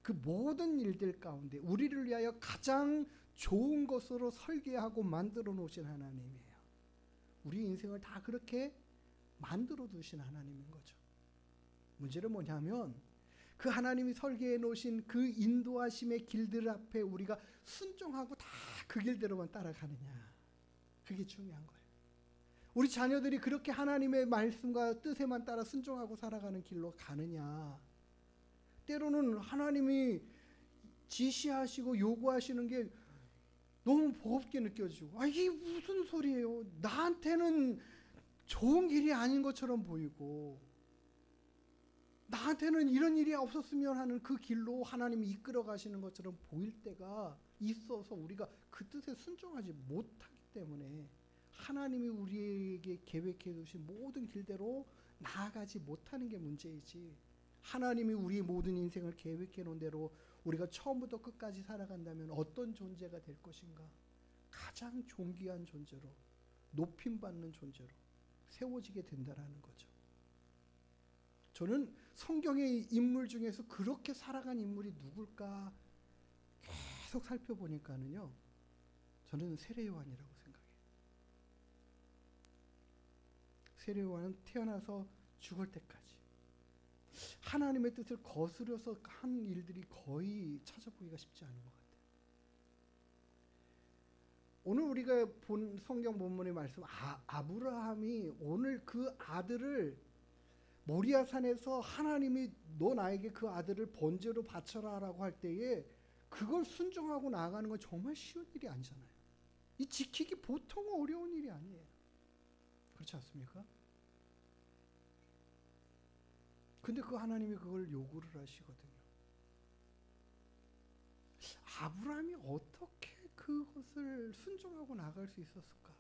Speaker 3: 그 모든 일들 가운데 우리를 위하여 가장 좋은 것으로 설계하고 만들어 놓으신 하나님이에요. 우리 인생을 다 그렇게 만들어 두신 하나님인 거죠. 문제는 뭐냐면 그 하나님이 설계해 놓으신 그 인도하심의 길들 앞에 우리가 순종하고 다 그 길대로만 따라가느냐. 그게 중요한 거예요. 우리 자녀들이 그렇게 하나님의 말씀과 뜻에만 따라 순종하고 살아가는 길로 가느냐. 때로는 하나님이 지시하시고 요구하시는 게 너무 버겁게 느껴지고 이게 무슨 소리예요. 나한테는 좋은 길이 아닌 것처럼 보이고 나한테는 이런 일이 없었으면 하는 그 길로 하나님이 이끌어 가시는 것처럼 보일 때가 있어서 우리가 그 뜻에 순종하지 못하기 때문에 하나님이 우리에게 계획해 두신 모든 길대로 나아가지 못하는 게 문제이지 하나님이 우리의 모든 인생을 계획해 놓은 대로 우리가 처음부터 끝까지 살아간다면 어떤 존재가 될 것인가? 가장 존귀한 존재로 높임받는 존재로 세워지게 된다라는 거죠. 저는 성경의 인물 중에서 그렇게 살아간 인물이 누굴까 계속 살펴보니까는요. 저는 세례 요한이라고 생각해요. 세례 요한은 태어나서 죽을 때까지 하나님의 뜻을 거스려서 한 일들이 거의 찾아보기가 쉽지 않은 것 같아요. 오늘 우리가 본 성경 본문의 말씀, 아브라함이 오늘 그 아들을 모리아 산에서 하나님이 너 나에게 그 아들을 번제로 바쳐라라고 할 때에 그걸 순종하고 나아가는 건 정말 쉬운 일이 아니잖아요. 이 지키기 보통 어려운 일이 아니에요. 그렇지 않습니까? 근데 그 하나님이 그걸 요구를 하시거든요. 아브라함이 어떻게 그것을 순종하고 나갈 수 있었을까?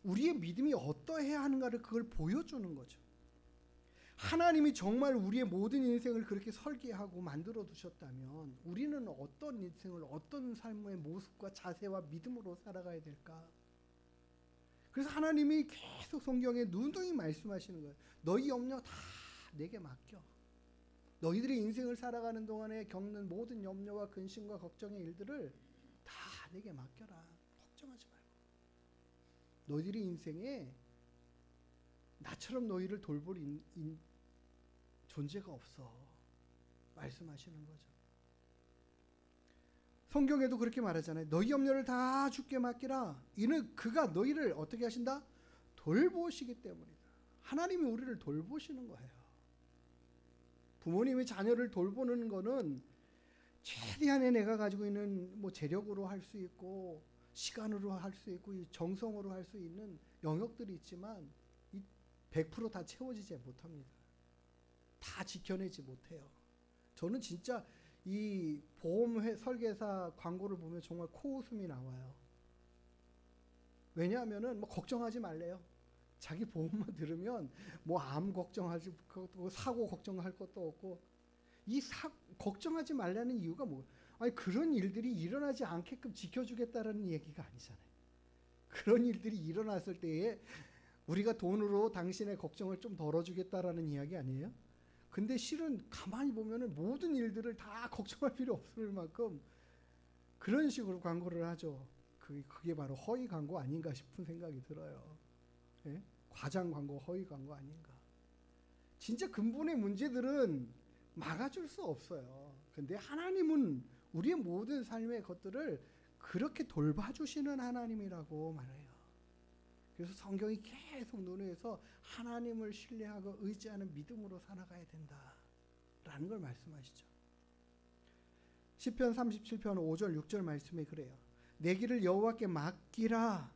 Speaker 3: 우리의 믿음이 어떠해야 하는가를 그걸 보여주는 거죠. 하나님이 정말 우리의 모든 인생을 그렇게 설계하고 만들어 두셨다면 우리는 어떤 인생을, 어떤 삶의 모습과 자세와 믿음으로 살아가야 될까? 그래서 하나님이 계속 성경에 누누이 말씀하시는 거예요. 너희 염려 다 내게 맡겨. 너희들이 인생을 살아가는 동안에 겪는 모든 염려와 근심과 걱정의 일들을 다 내게 맡겨라. 걱정하지 말고. 너희들이 인생에 나처럼 너희를 돌볼 존재가 없어. 말씀하시는 거죠. 성경에도 그렇게 말하잖아요. 너희 염려를 다 주께 맡기라. 이는 그가 너희를 어떻게 하신다? 돌보시기 때문이다. 하나님이 우리를 돌보시는 거예요. 부모님이 자녀를 돌보는 거는 최대한의 내가 가지고 있는 뭐 재력으로 할 수 있고 시간으로 할 수 있고 정성으로 할 수 있는 영역들이 있지만 100% 다 채워지지 못합니다. 다 지켜내지 못해요. 저는 진짜 이 보험 설계사 광고를 보면 정말 코웃음이 나와요. 왜냐하면은 뭐 걱정하지 말래요. 자기 보험만 들으면 뭐 암 걱정하지 것도 없고 사고 걱정할 것도 없고 걱정하지 말라는 이유가 뭐? 아니 그런 일들이 일어나지 않게끔 지켜주겠다라는 얘기가 아니잖아요. 그런 일들이 일어났을 때에 우리가 돈으로 당신의 걱정을 좀 덜어주겠다라는 이야기 아니에요? 근데 실은 가만히 보면은 모든 일들을 다 걱정할 필요 없을 만큼 그런 식으로 광고를 하죠. 그게 바로 허위 광고 아닌가 싶은 생각이 들어요. 예? 과장 광고, 허위 광고 아닌가. 진짜 근본의 문제들은 막아줄 수 없어요. 근데 하나님은 우리의 모든 삶의 것들을 그렇게 돌봐주시는 하나님이라고 말해요. 그래서 성경이 계속 논의해서 하나님을 신뢰하고 의지하는 믿음으로 살아가야 된다라는 걸 말씀하시죠. 시편 37편 5절 6절 말씀에 그래요. 내 길을 여호와께 맡겨라.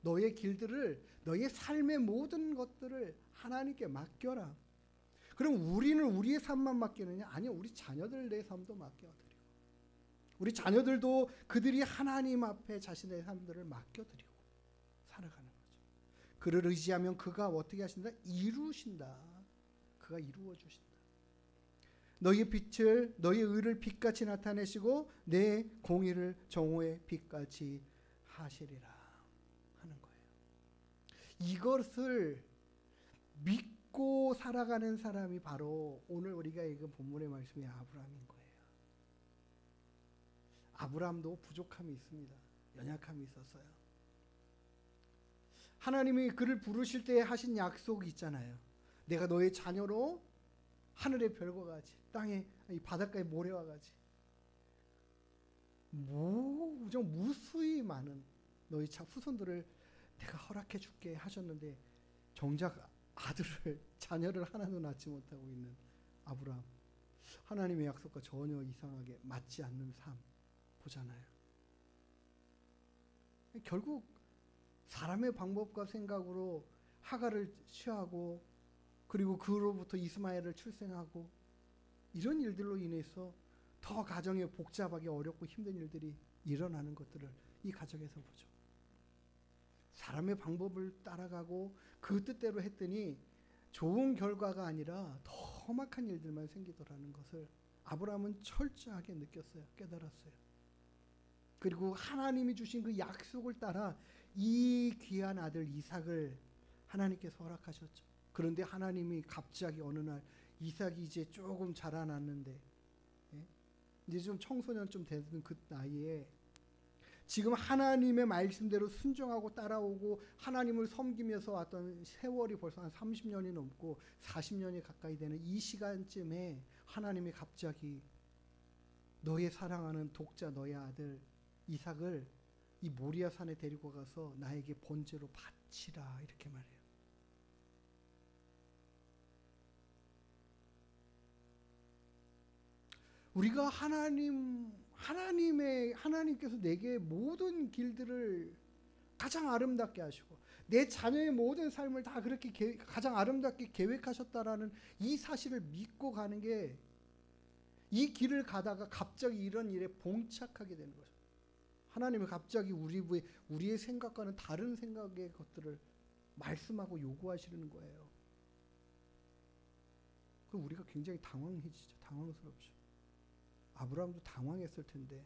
Speaker 3: 너의 길들을, 너의 삶의 모든 것들을 하나님께 맡겨라. 그럼 우리는 우리의 삶만 맡기느냐? 아니요, 우리 자녀들 내 삶도 맡겨드리고 우리 자녀들도 그들이 하나님 앞에 자신의 삶들을 맡겨드리고 살아가는 거죠. 그를 의지하면 그가 어떻게 하신다? 이루신다. 그가 이루어 주신다. 너희의 빛을, 너희의 의를 빛같이 나타내시고 내 공의를 정오의 빛같이 하시리라 하는 거예요. 이것을 믿고 살아가는 사람이 바로 오늘 우리가 읽은 본문의 말씀이 아브라함인 거예요. 아브라함도 부족함이 있습니다. 연약함이 있었어요. 하나님이 그를 부르실 때 하신 약속이 있잖아요. 내가 너의 자녀로 하늘의 별과 같이 땅에 이 바닷가의 모래와 같이 좀 무수히 많은 너희 후손들을 내가 허락해 줄게 하셨는데 정작 자녀를 하나도 낳지 못하고 있는 아브라함. 하나님의 약속과 전혀 이상하게 맞지 않는 삶 보잖아요. 결국 사람의 방법과 생각으로 하갈을 취하고 그리고 그로부터 이스마엘을 출생하고 이런 일들로 인해서 더 가정에 복잡하게 어렵고 힘든 일들이 일어나는 것들을 이 가정에서 보죠. 사람의 방법을 따라가고 그 뜻대로 했더니 좋은 결과가 아니라 더 험악한 일들만 생기더라는 것을 아브라함은 철저하게 느꼈어요. 깨달았어요. 그리고 하나님이 주신 그 약속을 따라 이 귀한 아들 이삭을 하나님께서 허락하셨죠. 그런데 하나님이 갑자기 어느 날 이삭이 이제 조금 자라났는데 이제 좀 청소년쯤 되는 그 나이에 지금 하나님의 말씀대로 순종하고 따라오고 하나님을 섬기면서 왔던 세월이 벌써 한 30년이 넘고 40년이 가까이 되는 이 시간쯤에 하나님이 갑자기 너의 사랑하는 독자 너의 아들 이삭을 이 모리아 산에 데리고 가서 나에게 번제로 바치라 이렇게 말해요. 우리가 하나님께서 내게 모든 길들을 가장 아름답게 하시고 내 자녀의 모든 삶을 다 그렇게 가장 아름답게 계획하셨다라는 이 사실을 믿고 가는 게 이 길을 가다가 갑자기 이런 일에 봉착하게 되는 거죠. 하나님이 갑자기 우리의 생각과는 다른 생각의 것들을 말씀하고 요구하시는 거예요. 그럼 우리가 굉장히 당황해지죠. 당황스럽죠. 아브라함도 당황했을 텐데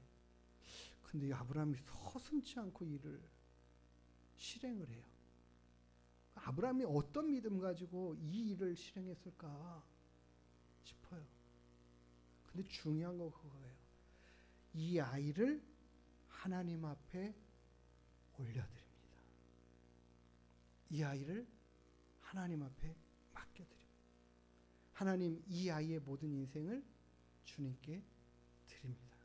Speaker 3: 근데 이 아브라함이 서슴지 않고 이를 실행을 해요. 아브라함이 어떤 믿음 가지고 이 일을 실행했을까 싶어요. 근데 중요한 건 그거예요. 이 아이를 하나님 앞에 올려드립니다. 이 아이를 하나님 앞에 맡겨드립니다. 하나님 이 아이의 모든 인생을 주님께 드립니다.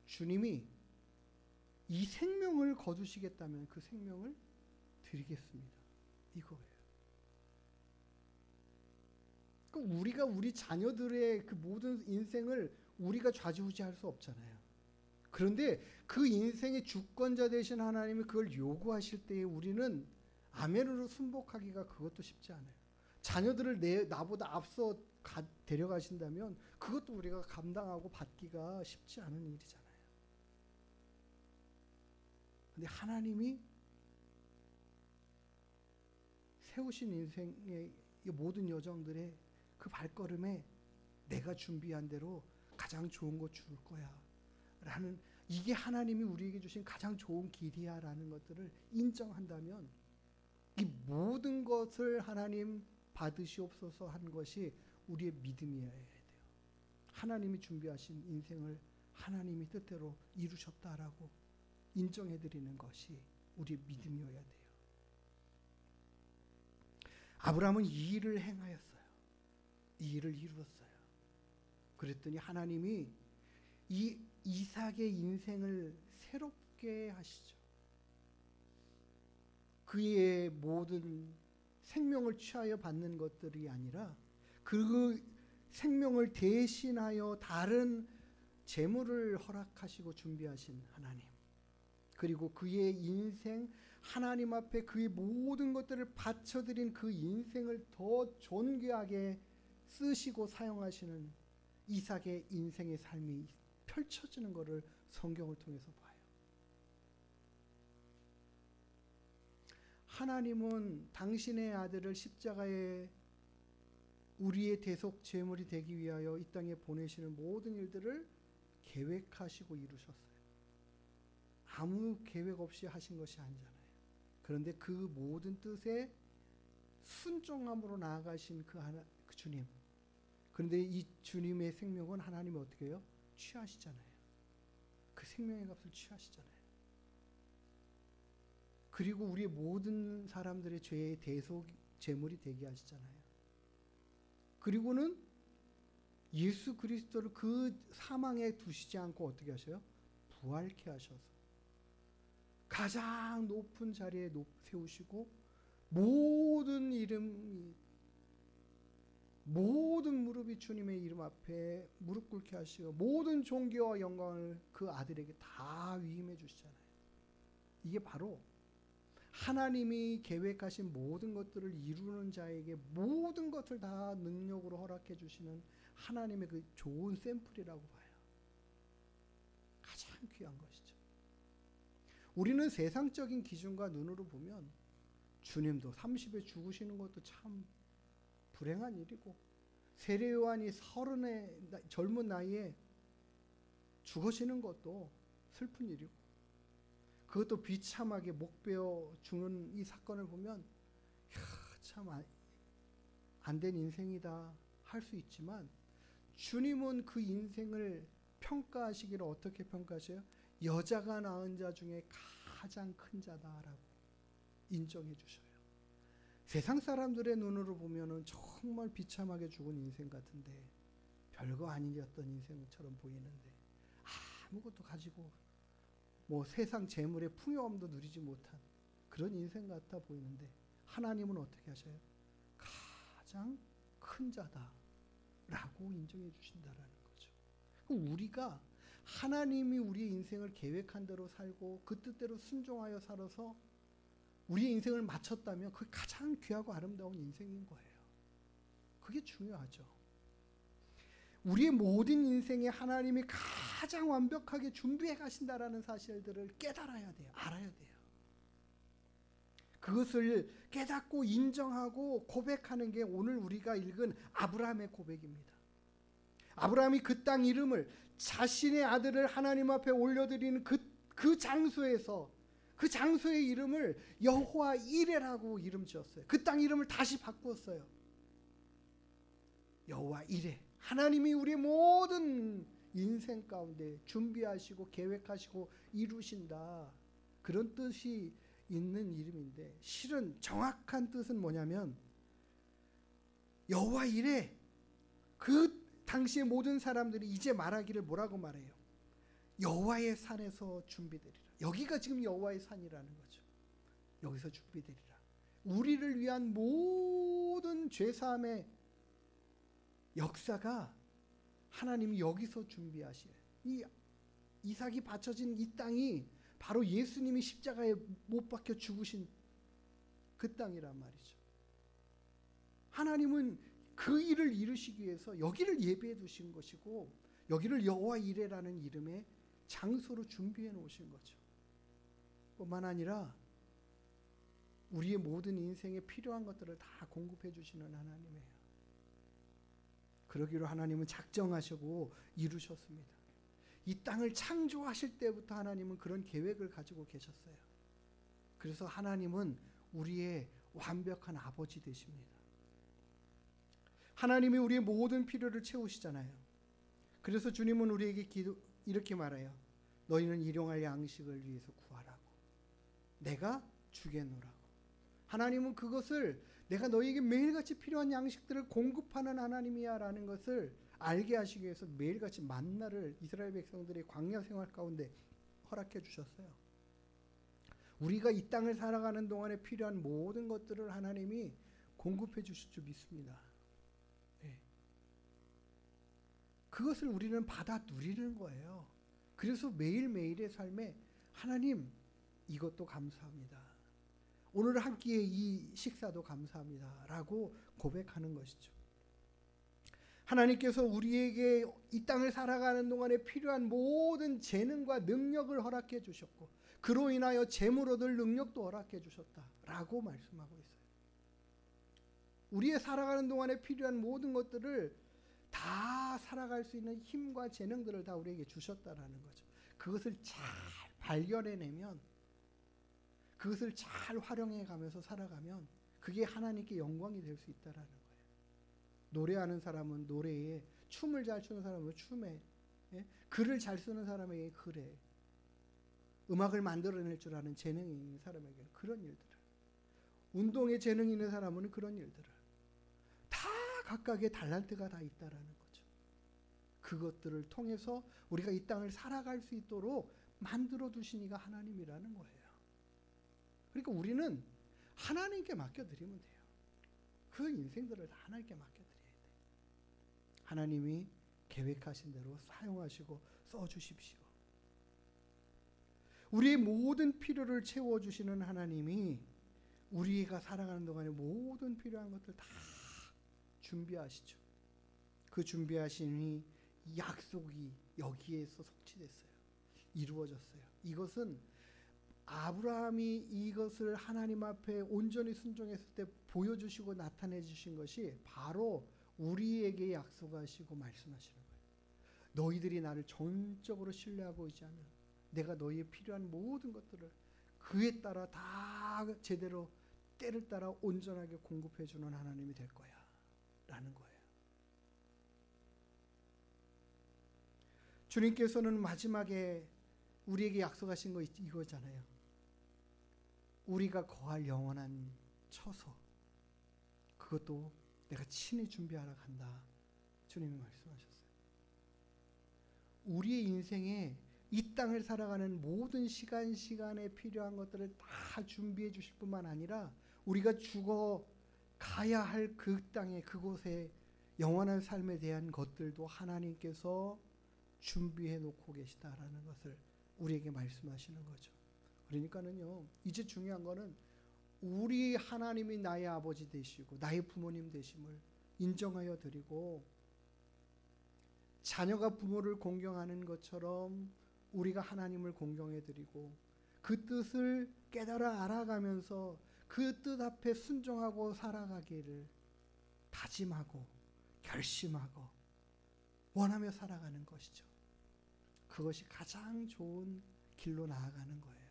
Speaker 3: 주님이 이 생명을 거두시겠다면 그 생명을 드리겠습니다. 이거예요. 우리가 우리 자녀들의 그 모든 인생을 우리가 좌지우지할 수 없잖아요. 그런데 그 인생의 주권자 되신 하나님이 그걸 요구하실 때에 우리는 아멘으로 순복하기가 그것도 쉽지 않아요. 자녀들을 나보다 앞서 데려가신다면 그것도 우리가 감당하고 받기가 쉽지 않은 일이잖아요. 근데 하나님이 세우신 인생의 모든 여정들의 그 발걸음에 내가 준비한 대로 가장 좋은 거 줄 거야 라는 이게 하나님이 우리에게 주신 가장 좋은 길이야 라는 것들을 인정한다면 이 모든 것을 하나님 받으시옵소서 한 것이 우리의 믿음이어야 돼요. 하나님이 준비하신 인생을 하나님이 뜻대로 이루셨다라고 인정해드리는 것이 우리의 믿음이어야 돼요. 아브라함은 이 일을 행하였어요. 이 일을 이루었어요. 그랬더니 하나님이 이 이삭의 인생을 새롭게 하시죠. 그의 모든 생명을 취하여 받는 것들이 아니라 그 생명을 대신하여 다른 재물을 허락하시고 준비하신 하나님, 그리고 그의 인생 하나님 앞에 그의 모든 것들을 바쳐드린 그 인생을 더 존귀하게 쓰시고 사용하시는 이삭의 인생의 삶이 펼쳐지는 것을 성경을 통해서 봐요. 하나님은 당신의 아들을 십자가에 우리의 대속 제물이 되기 위하여 이 땅에 보내시는 모든 일들을 계획하시고 이루셨어요. 아무 계획 없이 하신 것이 아니잖아요. 그런데 그 모든 뜻에 순종함으로 나아가신 그 주님. 그런데 이 주님의 생명은 하나님이 어떻게 해요? 취하시잖아요. 그 생명의 값을 취하시잖아요. 그리고 우리의 모든 사람들의 죄의 대속 제물이 되게 하시잖아요. 그리고는 예수 그리스도를 그 사망에 두시지 않고 어떻게 하셔요? 부활케 하셔서 가장 높은 자리에 세우시고 모든 무릎이 주님의 이름 앞에 무릎 꿇게 하시고 모든 존귀와 영광을 그 아들에게 다 위임해 주시잖아요. 이게 바로 하나님이 계획하신 모든 것들을 이루는 자에게 모든 것을 다 능력으로 허락해 주시는 하나님의 그 좋은 샘플이라고 봐요. 가장 귀한 것이죠. 우리는 세상적인 기준과 눈으로 보면 주님도 30에 죽으시는 것도 참 불행한 일이고 세례 요한이 30의 젊은 나이에 죽으시는 것도 슬픈 일이고 그것도 비참하게 목베어 죽는 이 사건을 보면 참 안 된 인생이다 할 수 있지만 주님은 그 인생을 평가하시기를 어떻게 평가하셔요? 여자가 낳은 자 중에 가장 큰 자다라고 인정해 주셔요. 세상 사람들의 눈으로 보면은 정말 비참하게 죽은 인생 같은데 별거 아니었던 인생처럼 보이는데 아무것도 가지고 뭐 세상 재물의 풍요함도 누리지 못한 그런 인생 같아 보이는데 하나님은 어떻게 하셔요? 가장 큰 자다라고 인정해 주신다라는 거죠. 우리가 하나님이 우리의 인생을 계획한 대로 살고 그 뜻대로 순종하여 살아서 우리의 인생을 마쳤다면 그게 가장 귀하고 아름다운 인생인 거예요. 그게 중요하죠. 우리의 모든 인생에 하나님이 가장 완벽하게 준비해 가신다라는 사실들을 깨달아야 돼요. 알아야 돼요. 그것을 깨닫고 인정하고 고백하는 게 오늘 우리가 읽은 아브라함의 고백입니다. 아브라함이 그 땅 이름을 자신의 아들을 하나님 앞에 올려드리는 그 장소에서 그 장소의 이름을 여호와 이레라고 이름 지었어요. 그 땅 이름을 다시 바꾸었어요. 여호와 이레. 하나님이 우리의 모든 인생 가운데 준비하시고 계획하시고 이루신다. 그런 뜻이 있는 이름인데 실은 정확한 뜻은 뭐냐면 여호와 이레. 그 당시의 모든 사람들이 이제 말하기를 뭐라고 말해요? 여호와의 산에서 준비되리라. 여기가 지금 여호와의 산이라는 거죠. 여기서 준비되리라. 우리를 위한 모든 죄사함의 역사가 하나님이 여기서 준비하시네. 이 이삭이 바쳐진 이 땅이 바로 예수님이 십자가에 못 박혀 죽으신 그 땅이란 말이죠. 하나님은 그 일을 이루시기 위해서 여기를 예배해 두신 것이고 여기를 여호와 이레라는 이름의 장소로 준비해 놓으신 거죠. 뿐만 아니라 우리의 모든 인생에 필요한 것들을 다 공급해 주시는 하나님이에요. 그러기로 하나님은 작정하시고 이루셨습니다. 이 땅을 창조하실 때부터 하나님은 그런 계획을 가지고 계셨어요. 그래서 하나님은 우리의 완벽한 아버지 되십니다. 하나님이 우리의 모든 필요를 채우시잖아요. 그래서 주님은 우리에게 이렇게 말해요. 너희는 일용할 양식을 위해서 구하라고. 내가 주겠노라고. 하나님은 그것을 내가 너희에게 매일같이 필요한 양식들을 공급하는 하나님이야 라는 것을 알게 하시기 위해서 매일같이 만나를 이스라엘 백성들의 광야 생활 가운데 허락해 주셨어요. 우리가 이 땅을 살아가는 동안에 필요한 모든 것들을 하나님이 공급해 주실 줄 믿습니다. 네. 그것을 우리는 받아 누리는 거예요. 그래서 매일매일의 삶에 하나님 이것도 감사합니다. 오늘 한 끼의 이 식사도 감사합니다. 라고 고백하는 것이죠. 하나님께서 우리에게 이 땅을 살아가는 동안에 필요한 모든 재능과 능력을 허락해 주셨고 그로 인하여 재물 얻을 능력도 허락해 주셨다. 라고 말씀하고 있어요. 우리의 살아가는 동안에 필요한 모든 것들을 다 살아갈 수 있는 힘과 재능들을 다 우리에게 주셨다라는 거죠. 그것을 잘 발견해내면 그것을 잘 활용해 가면서 살아가면 그게 하나님께 영광이 될 수 있다라는 거예요. 노래하는 사람은 노래에, 춤을 잘 추는 사람은 춤에, 글을 잘 쓰는 사람에게 글에, 음악을 만들어낼 줄 아는 재능이 있는 사람에게는 그런 일들을, 운동에 재능이 있는 사람은 그런 일들을 다 각각의 달란트가 다 있다라는 거죠. 그것들을 통해서 우리가 이 땅을 살아갈 수 있도록 만들어 두신 이가 하나님이라는 거예요. 그러니까 우리는 하나님께 맡겨드리면 돼요. 그 인생들을 다 하나님께 맡겨드려야 돼요. 하나님이 계획하신 대로 사용하시고 써주십시오. 우리의 모든 필요를 채워주시는 하나님이 우리가 살아가는 동안에 모든 필요한 것들 다 준비하시죠. 그 준비하시니 약속이 여기에서 성취됐어요. 이루어졌어요. 이것은 아브라함이 이것을 하나님 앞에 온전히 순종했을 때 보여주시고 나타내 주신 것이 바로 우리에게 약속하시고 말씀하시는 거예요. 너희들이 나를 전적으로 신뢰하고 있지 않으면 내가 너희의 필요한 모든 것들을 그에 따라 다 제대로 때를 따라 온전하게 공급해 주는 하나님이 될 거야 라는 거예요. 주님께서는 마지막에 우리에게 약속하신 거 이거잖아요. 우리가 거할 영원한 처소, 그것도 내가 친히 준비하러 간다. 주님이 말씀하셨어요. 우리의 인생에 이 땅을 살아가는 모든 시간에 필요한 것들을 다 준비해 주실 뿐만 아니라 우리가 죽어 가야 할 그 땅에 그곳에 영원한 삶에 대한 것들도 하나님께서 준비해 놓고 계시다라는 것을 우리에게 말씀하시는 거죠. 그러니까는요, 이제 중요한 거는 우리 하나님이 나의 아버지 되시고 나의 부모님 되심을 인정하여 드리고, 자녀가 부모를 공경하는 것처럼 우리가 하나님을 공경해 드리고, 그 뜻을 깨달아 알아가면서 그 뜻 앞에 순종하고 살아가기를 다짐하고 결심하고 원하며 살아가는 것이죠. 그것이 가장 좋은 길로 나아가는 거예요.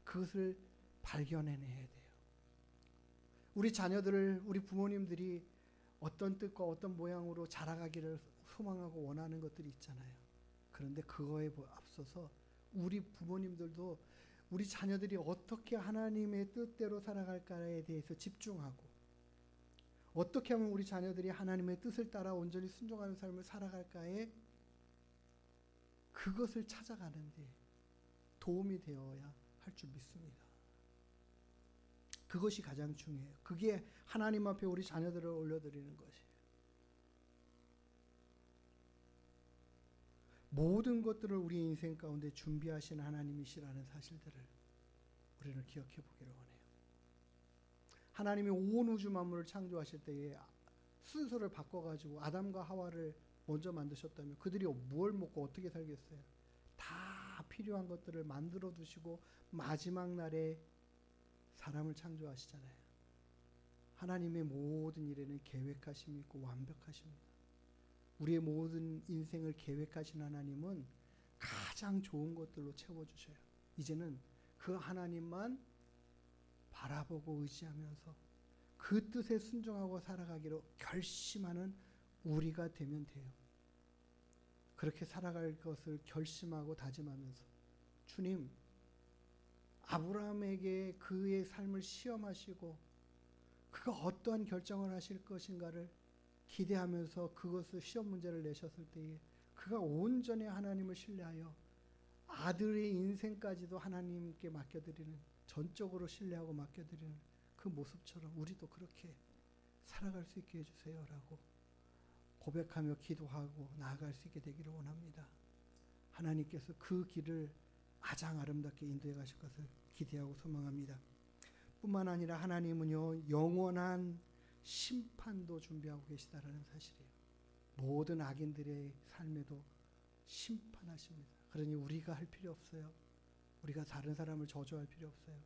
Speaker 3: 그것을 발견해내야 돼요. 우리 자녀들을, 우리 부모님들이 어떤 뜻과 어떤 모양으로 자라가기를 소망하고 원하는 것들이 있잖아요. 그런데 그거에 앞서서 우리 부모님들도 우리 자녀들이 어떻게 하나님의 뜻대로 살아갈까에 대해서 집중하고, 어떻게 하면 우리 자녀들이 하나님의 뜻을 따라 온전히 순종하는 삶을 살아갈까에 그것을 찾아가는 데 도움이 되어야 할 줄 믿습니다. 그것이 가장 중요해요. 그게 하나님 앞에 우리 자녀들을 올려드리는 것이에요. 모든 것들을 우리 인생 가운데 준비하신 하나님이시라는 사실들을 우리는 기억해 보기를 원해요. 하나님이 온 우주 만물을 창조하실 때에 순서를 바꿔가지고 아담과 하와를 먼저 만드셨다면 그들이 뭘 먹고 어떻게 살겠어요? 다 필요한 것들을 만들어 두시고 마지막 날에 사람을 창조하시잖아요. 하나님의 모든 일에는 계획하심이 있고 완벽하십니다. 우리의 모든 인생을 계획하신 하나님은 가장 좋은 것들로 채워주셔요. 이제는 그 하나님만 바라보고 의지하면서 그 뜻에 순종하고 살아가기로 결심하는 우리가 되면 돼요. 그렇게 살아갈 것을 결심하고 다짐하면서, 주님, 아브라함에게 그의 삶을 시험하시고 그가 어떠한 결정을 하실 것인가를 기대하면서 그것을 시험 문제를 내셨을 때에 그가 온전히 하나님을 신뢰하여 아들의 인생까지도 하나님께 맡겨드리는, 전적으로 신뢰하고 맡겨드리는 그 모습처럼 우리도 그렇게 살아갈 수 있게 해주세요 라고 고백하며 기도하고 나아갈 수 있게 되기를 원합니다. 하나님께서 그 길을 가장 아름답게 인도해 가실 것을 기대하고 소망합니다. 뿐만 아니라 하나님은요, 영원한 심판도 준비하고 계시다라는 사실이에요. 모든 악인들의 삶에도 심판하십니다. 그러니 우리가 할 필요 없어요. 우리가 다른 사람을 저주할 필요 없어요.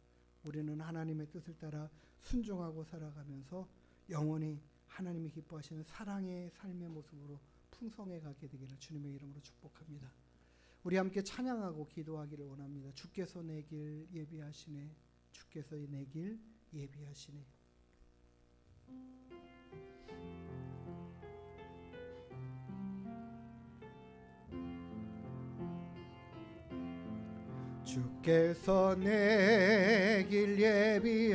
Speaker 3: 우리는 하나님의 뜻을 따라 순종하고 살아가면서 영원히 하나님이 기뻐하시는 사랑의 삶의 모습으로 풍성해 가게 되기를 주님의 이름으로 축복합니다. 우리 함께 찬양하고 기도하기를 원합니다. 주께서 내 길 예비하시네, 주께서 내 길 예비하시네. 주께서 내 길 예비하시네,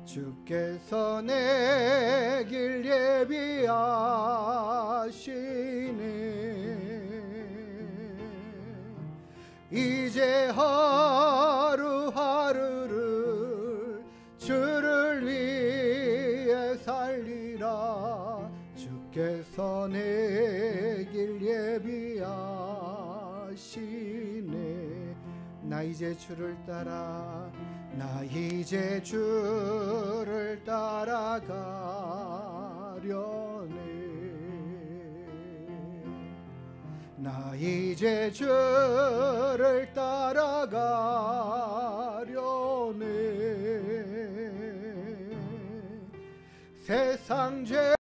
Speaker 3: 주께서 내 길 예비하시네. 이제 하루하루를 주를 위해 살리라. 주께서 내 길 예비하시네. 나 이제 주를 따라, 나 이제 주를 따라가려네. 나 이제 주를 따라가려네. 세상 죄를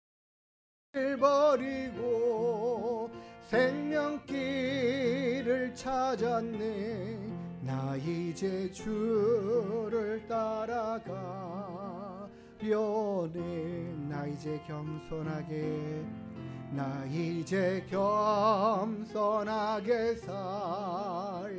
Speaker 3: 버리고 생명길을 찾았네. 나 이제 주를 따라가려네. 나 이제 겸손하게, 나 이제 겸손하게 살리라.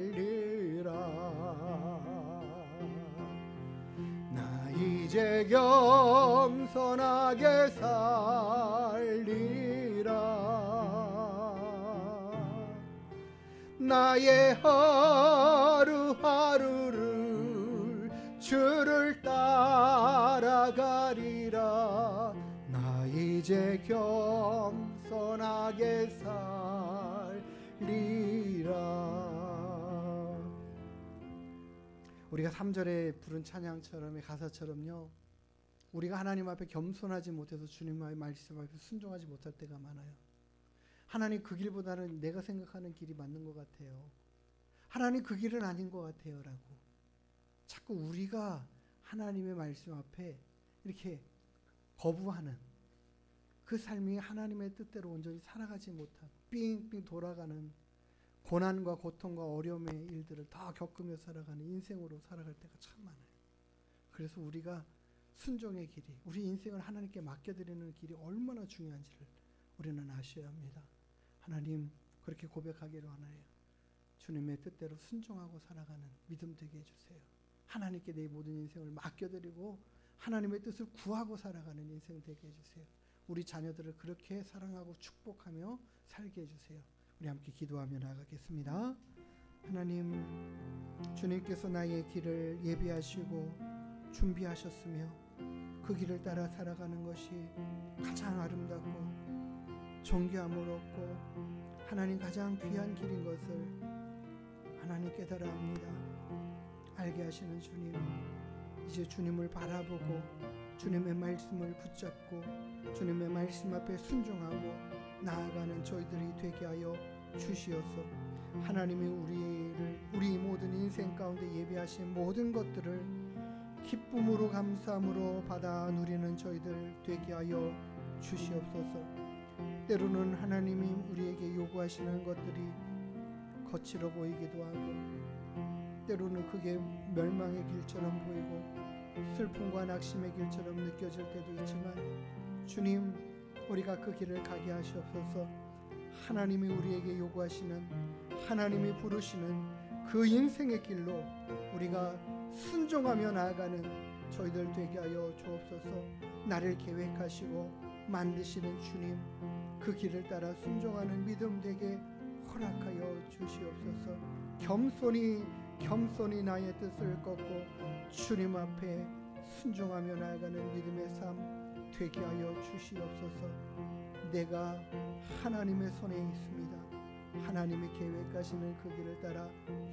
Speaker 3: 나 이제 이제 겸손하게 살리라. 나의 하루하루를 주를 따라가리라. 나 이제 겸손하게 살리라. 우리가 3절에 부른 찬양처럼 가사처럼요, 우리가 하나님 앞에 겸손하지 못해서 주님의 말씀 앞에 순종하지 못할 때가 많아요. 하나님 그 길보다는 내가 생각하는 길이 맞는 것 같아요. 하나님 그 길은 아닌 것 같아요 라고 자꾸 우리가 하나님의 말씀 앞에 이렇게 거부하는 그 삶이 하나님의 뜻대로 온전히 살아가지 못하고 삥삥 돌아가는 고난과 고통과 어려움의 일들을 다 겪으며 살아가는 인생으로 살아갈 때가 참 많아요. 그래서 우리가 순종의 길이, 우리 인생을 하나님께 맡겨드리는 길이 얼마나 중요한지를 우리는 아셔야 합니다. 하나님, 그렇게 고백하기로 하나요. 주님의 뜻대로 순종하고 살아가는 믿음 되게 해주세요. 하나님께 내 모든 인생을 맡겨드리고 하나님의 뜻을 구하고 살아가는 인생 되게 해주세요. 우리 자녀들을 그렇게 사랑하고 축복하며 살게 해주세요. 우리 함께 기도하며 나아가겠습니다. 하나님, 주님께서 나의 길을 예비하시고 준비하셨으며 그 길을 따라 살아가는 것이 가장 아름답고 존귀함을 얻고 하나님 가장 귀한 길인 것을 하나님 깨달아 합니다. 알게 하시는 주님, 이제 주님을 바라보고 주님의 말씀을 붙잡고 주님의 말씀 앞에 순종하고 나아가는 저희들이 되게 하여 주시옵소서. 하나님이 우리 모든 인생 가운데 예비하신 모든 것들을 기쁨으로 감사함으로 받아 누리는 저희들 되게 하여 주시옵소서. 때로는 하나님이 우리에게 요구하시는 것들이 거칠어 보이기도 하고 때로는 그게 멸망의 길처럼 보이고 슬픔과 낙심의 길처럼 느껴질 때도 있지만 주님, 우리가 그 길을 가게 하시옵소서. 하나님이 우리에게 요구하시는, 하나님이 부르시는 그 인생의 길로 우리가 순종하며 나아가는 저희들 되게 하여 주옵소서. 나를 계획하시고 만드시는 주님, 그 길을 따라 순종하는 믿음 되게 허락하여 주시옵소서. 겸손히 나의 뜻을 꺾고 주님 앞에 순종하며 나아가는 믿음의 삶 되게 하여 주시옵소서. 내가 하나님의 손에 있습니다. 하나님이 계획하시는 그 길을 따라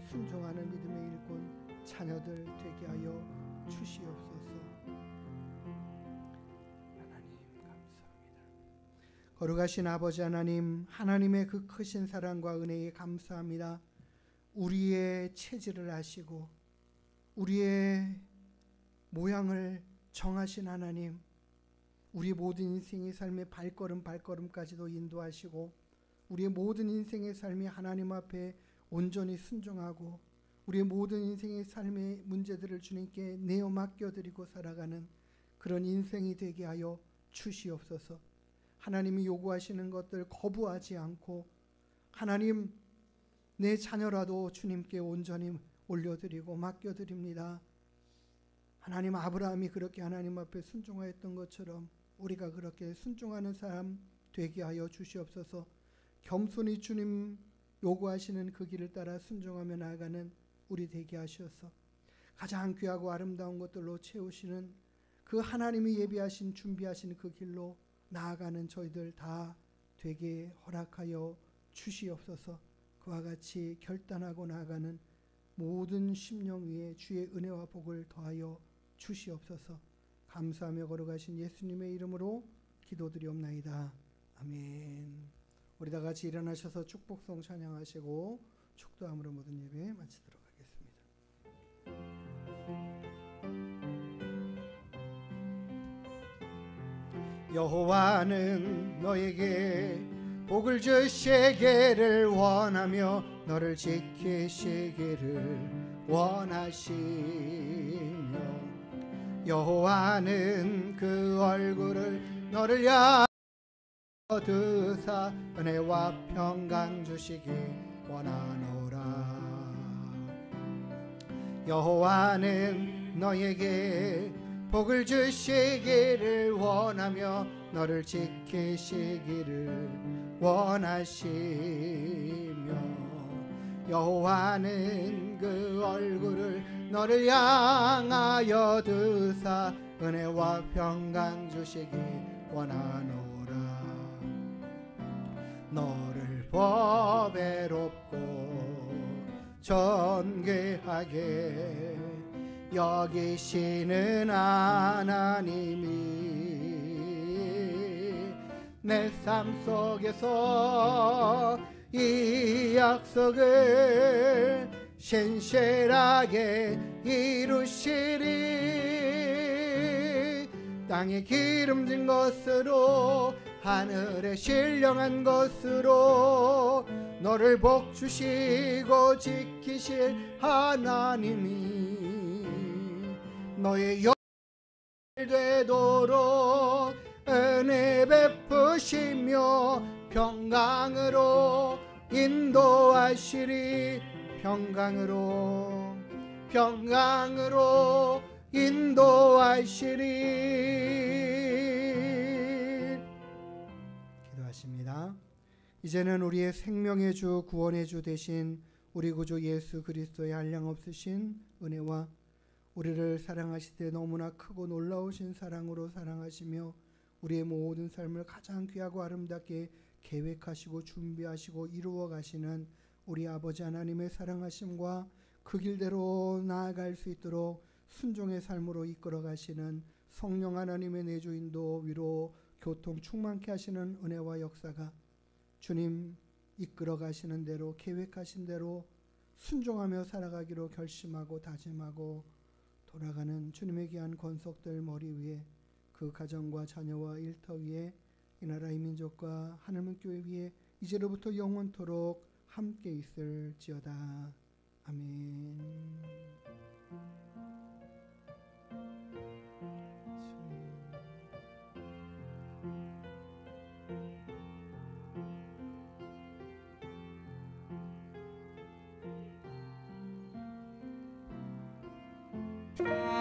Speaker 3: 순종하는 믿음의 일꾼 자녀들 되게 하여 주시옵소서. 하나님 감사합니다. 거룩하신 아버지 하나님, 하나님의 그 크신 사랑과 은혜에 감사합니다. 우리의 체질을 아시고 우리의 모양을 정하신 하나님, 우리 모든 인생의 삶의 발걸음까지도 인도하시고 우리의 모든 인생의 삶이 하나님 앞에 온전히 순종하고 우리의 모든 인생의 삶의 문제들을 주님께 내어 맡겨드리고 살아가는 그런 인생이 되게 하여 주시옵소서. 하나님이 요구하시는 것들 거부하지 않고 하나님, 내 자녀라도 주님께 온전히 올려드리고 맡겨드립니다. 하나님, 아브라함이 그렇게 하나님 앞에 순종하였던 것처럼 우리가 그렇게 순종하는 사람 되게 하여 주시옵소서. 겸손히 주님 요구하시는 그 길을 따라 순종하며 나아가는 우리 되게 하셔서 가장 귀하고 아름다운 것들로 채우시는 그 하나님이 예비하신 준비하신 그 길로 나아가는 저희들 다 되게 허락하여 주시옵소서. 그와 같이 결단하고 나아가는 모든 심령 위에 주의 은혜와 복을 더하여 주시옵소서. 감사하며 걸어가신 예수님의 이름으로 기도드리옵나이다. 아멘. 우리 다 같이 일어나셔서 축복송 찬양하시고 축도함으로 모든 예배 마치도록 하겠습니다. 여호와는 너에게 복을 주시기를 원하며 너를 지키시기를 원하시며 여호와는 그 얼굴을 너를 향하여 드사 은혜와 평강 주시기 원하노라. 여호와는 너에게 복을 주시기를 원하며 너를 지키시기를 원하시며 여호와는 그 얼굴을 너를 향하여 드사 은혜와 평강 주시기 원하노라. 너를 보배롭고 존귀하게 여기시는 하나님이 내 삶 속에서 이 약속을 신실하게 이루시리. 땅에 기름진 것으로 하늘에 신령한 것으로 너를 복주시고 지키실 하나님이 너의 영광 되도록 은혜 베푸시며 평강으로 인도하시리. 평강으로 인도하시리. 기도하십니다. 이제는 우리의 생명의 주 구원의 주 되신 우리 구주 예수 그리스도의 한량없으신 은혜와 우리를 사랑하시되 너무나 크고 놀라우신 사랑으로 사랑하시며 우리의 모든 삶을 가장 귀하고 아름답게 계획하시고 준비하시고 이루어 가시는 우리 아버지 하나님의 사랑하심과 그 길대로 나아갈 수 있도록 순종의 삶으로 이끌어 가시는 성령 하나님의 내주인도 위로 교통 충만케 하시는 은혜와 역사가 주님 이끌어 가시는 대로 계획하신 대로 순종하며 살아가기로 결심하고 다짐하고 돌아가는 주님의 귀한 권속들 머리 위에 그 가정과 자녀와 일터 위에 이 나라의 민족과 하늘문 교회 위에 이제로부터 영원토록 함께 있을지어다. 아멘.
Speaker 5: 주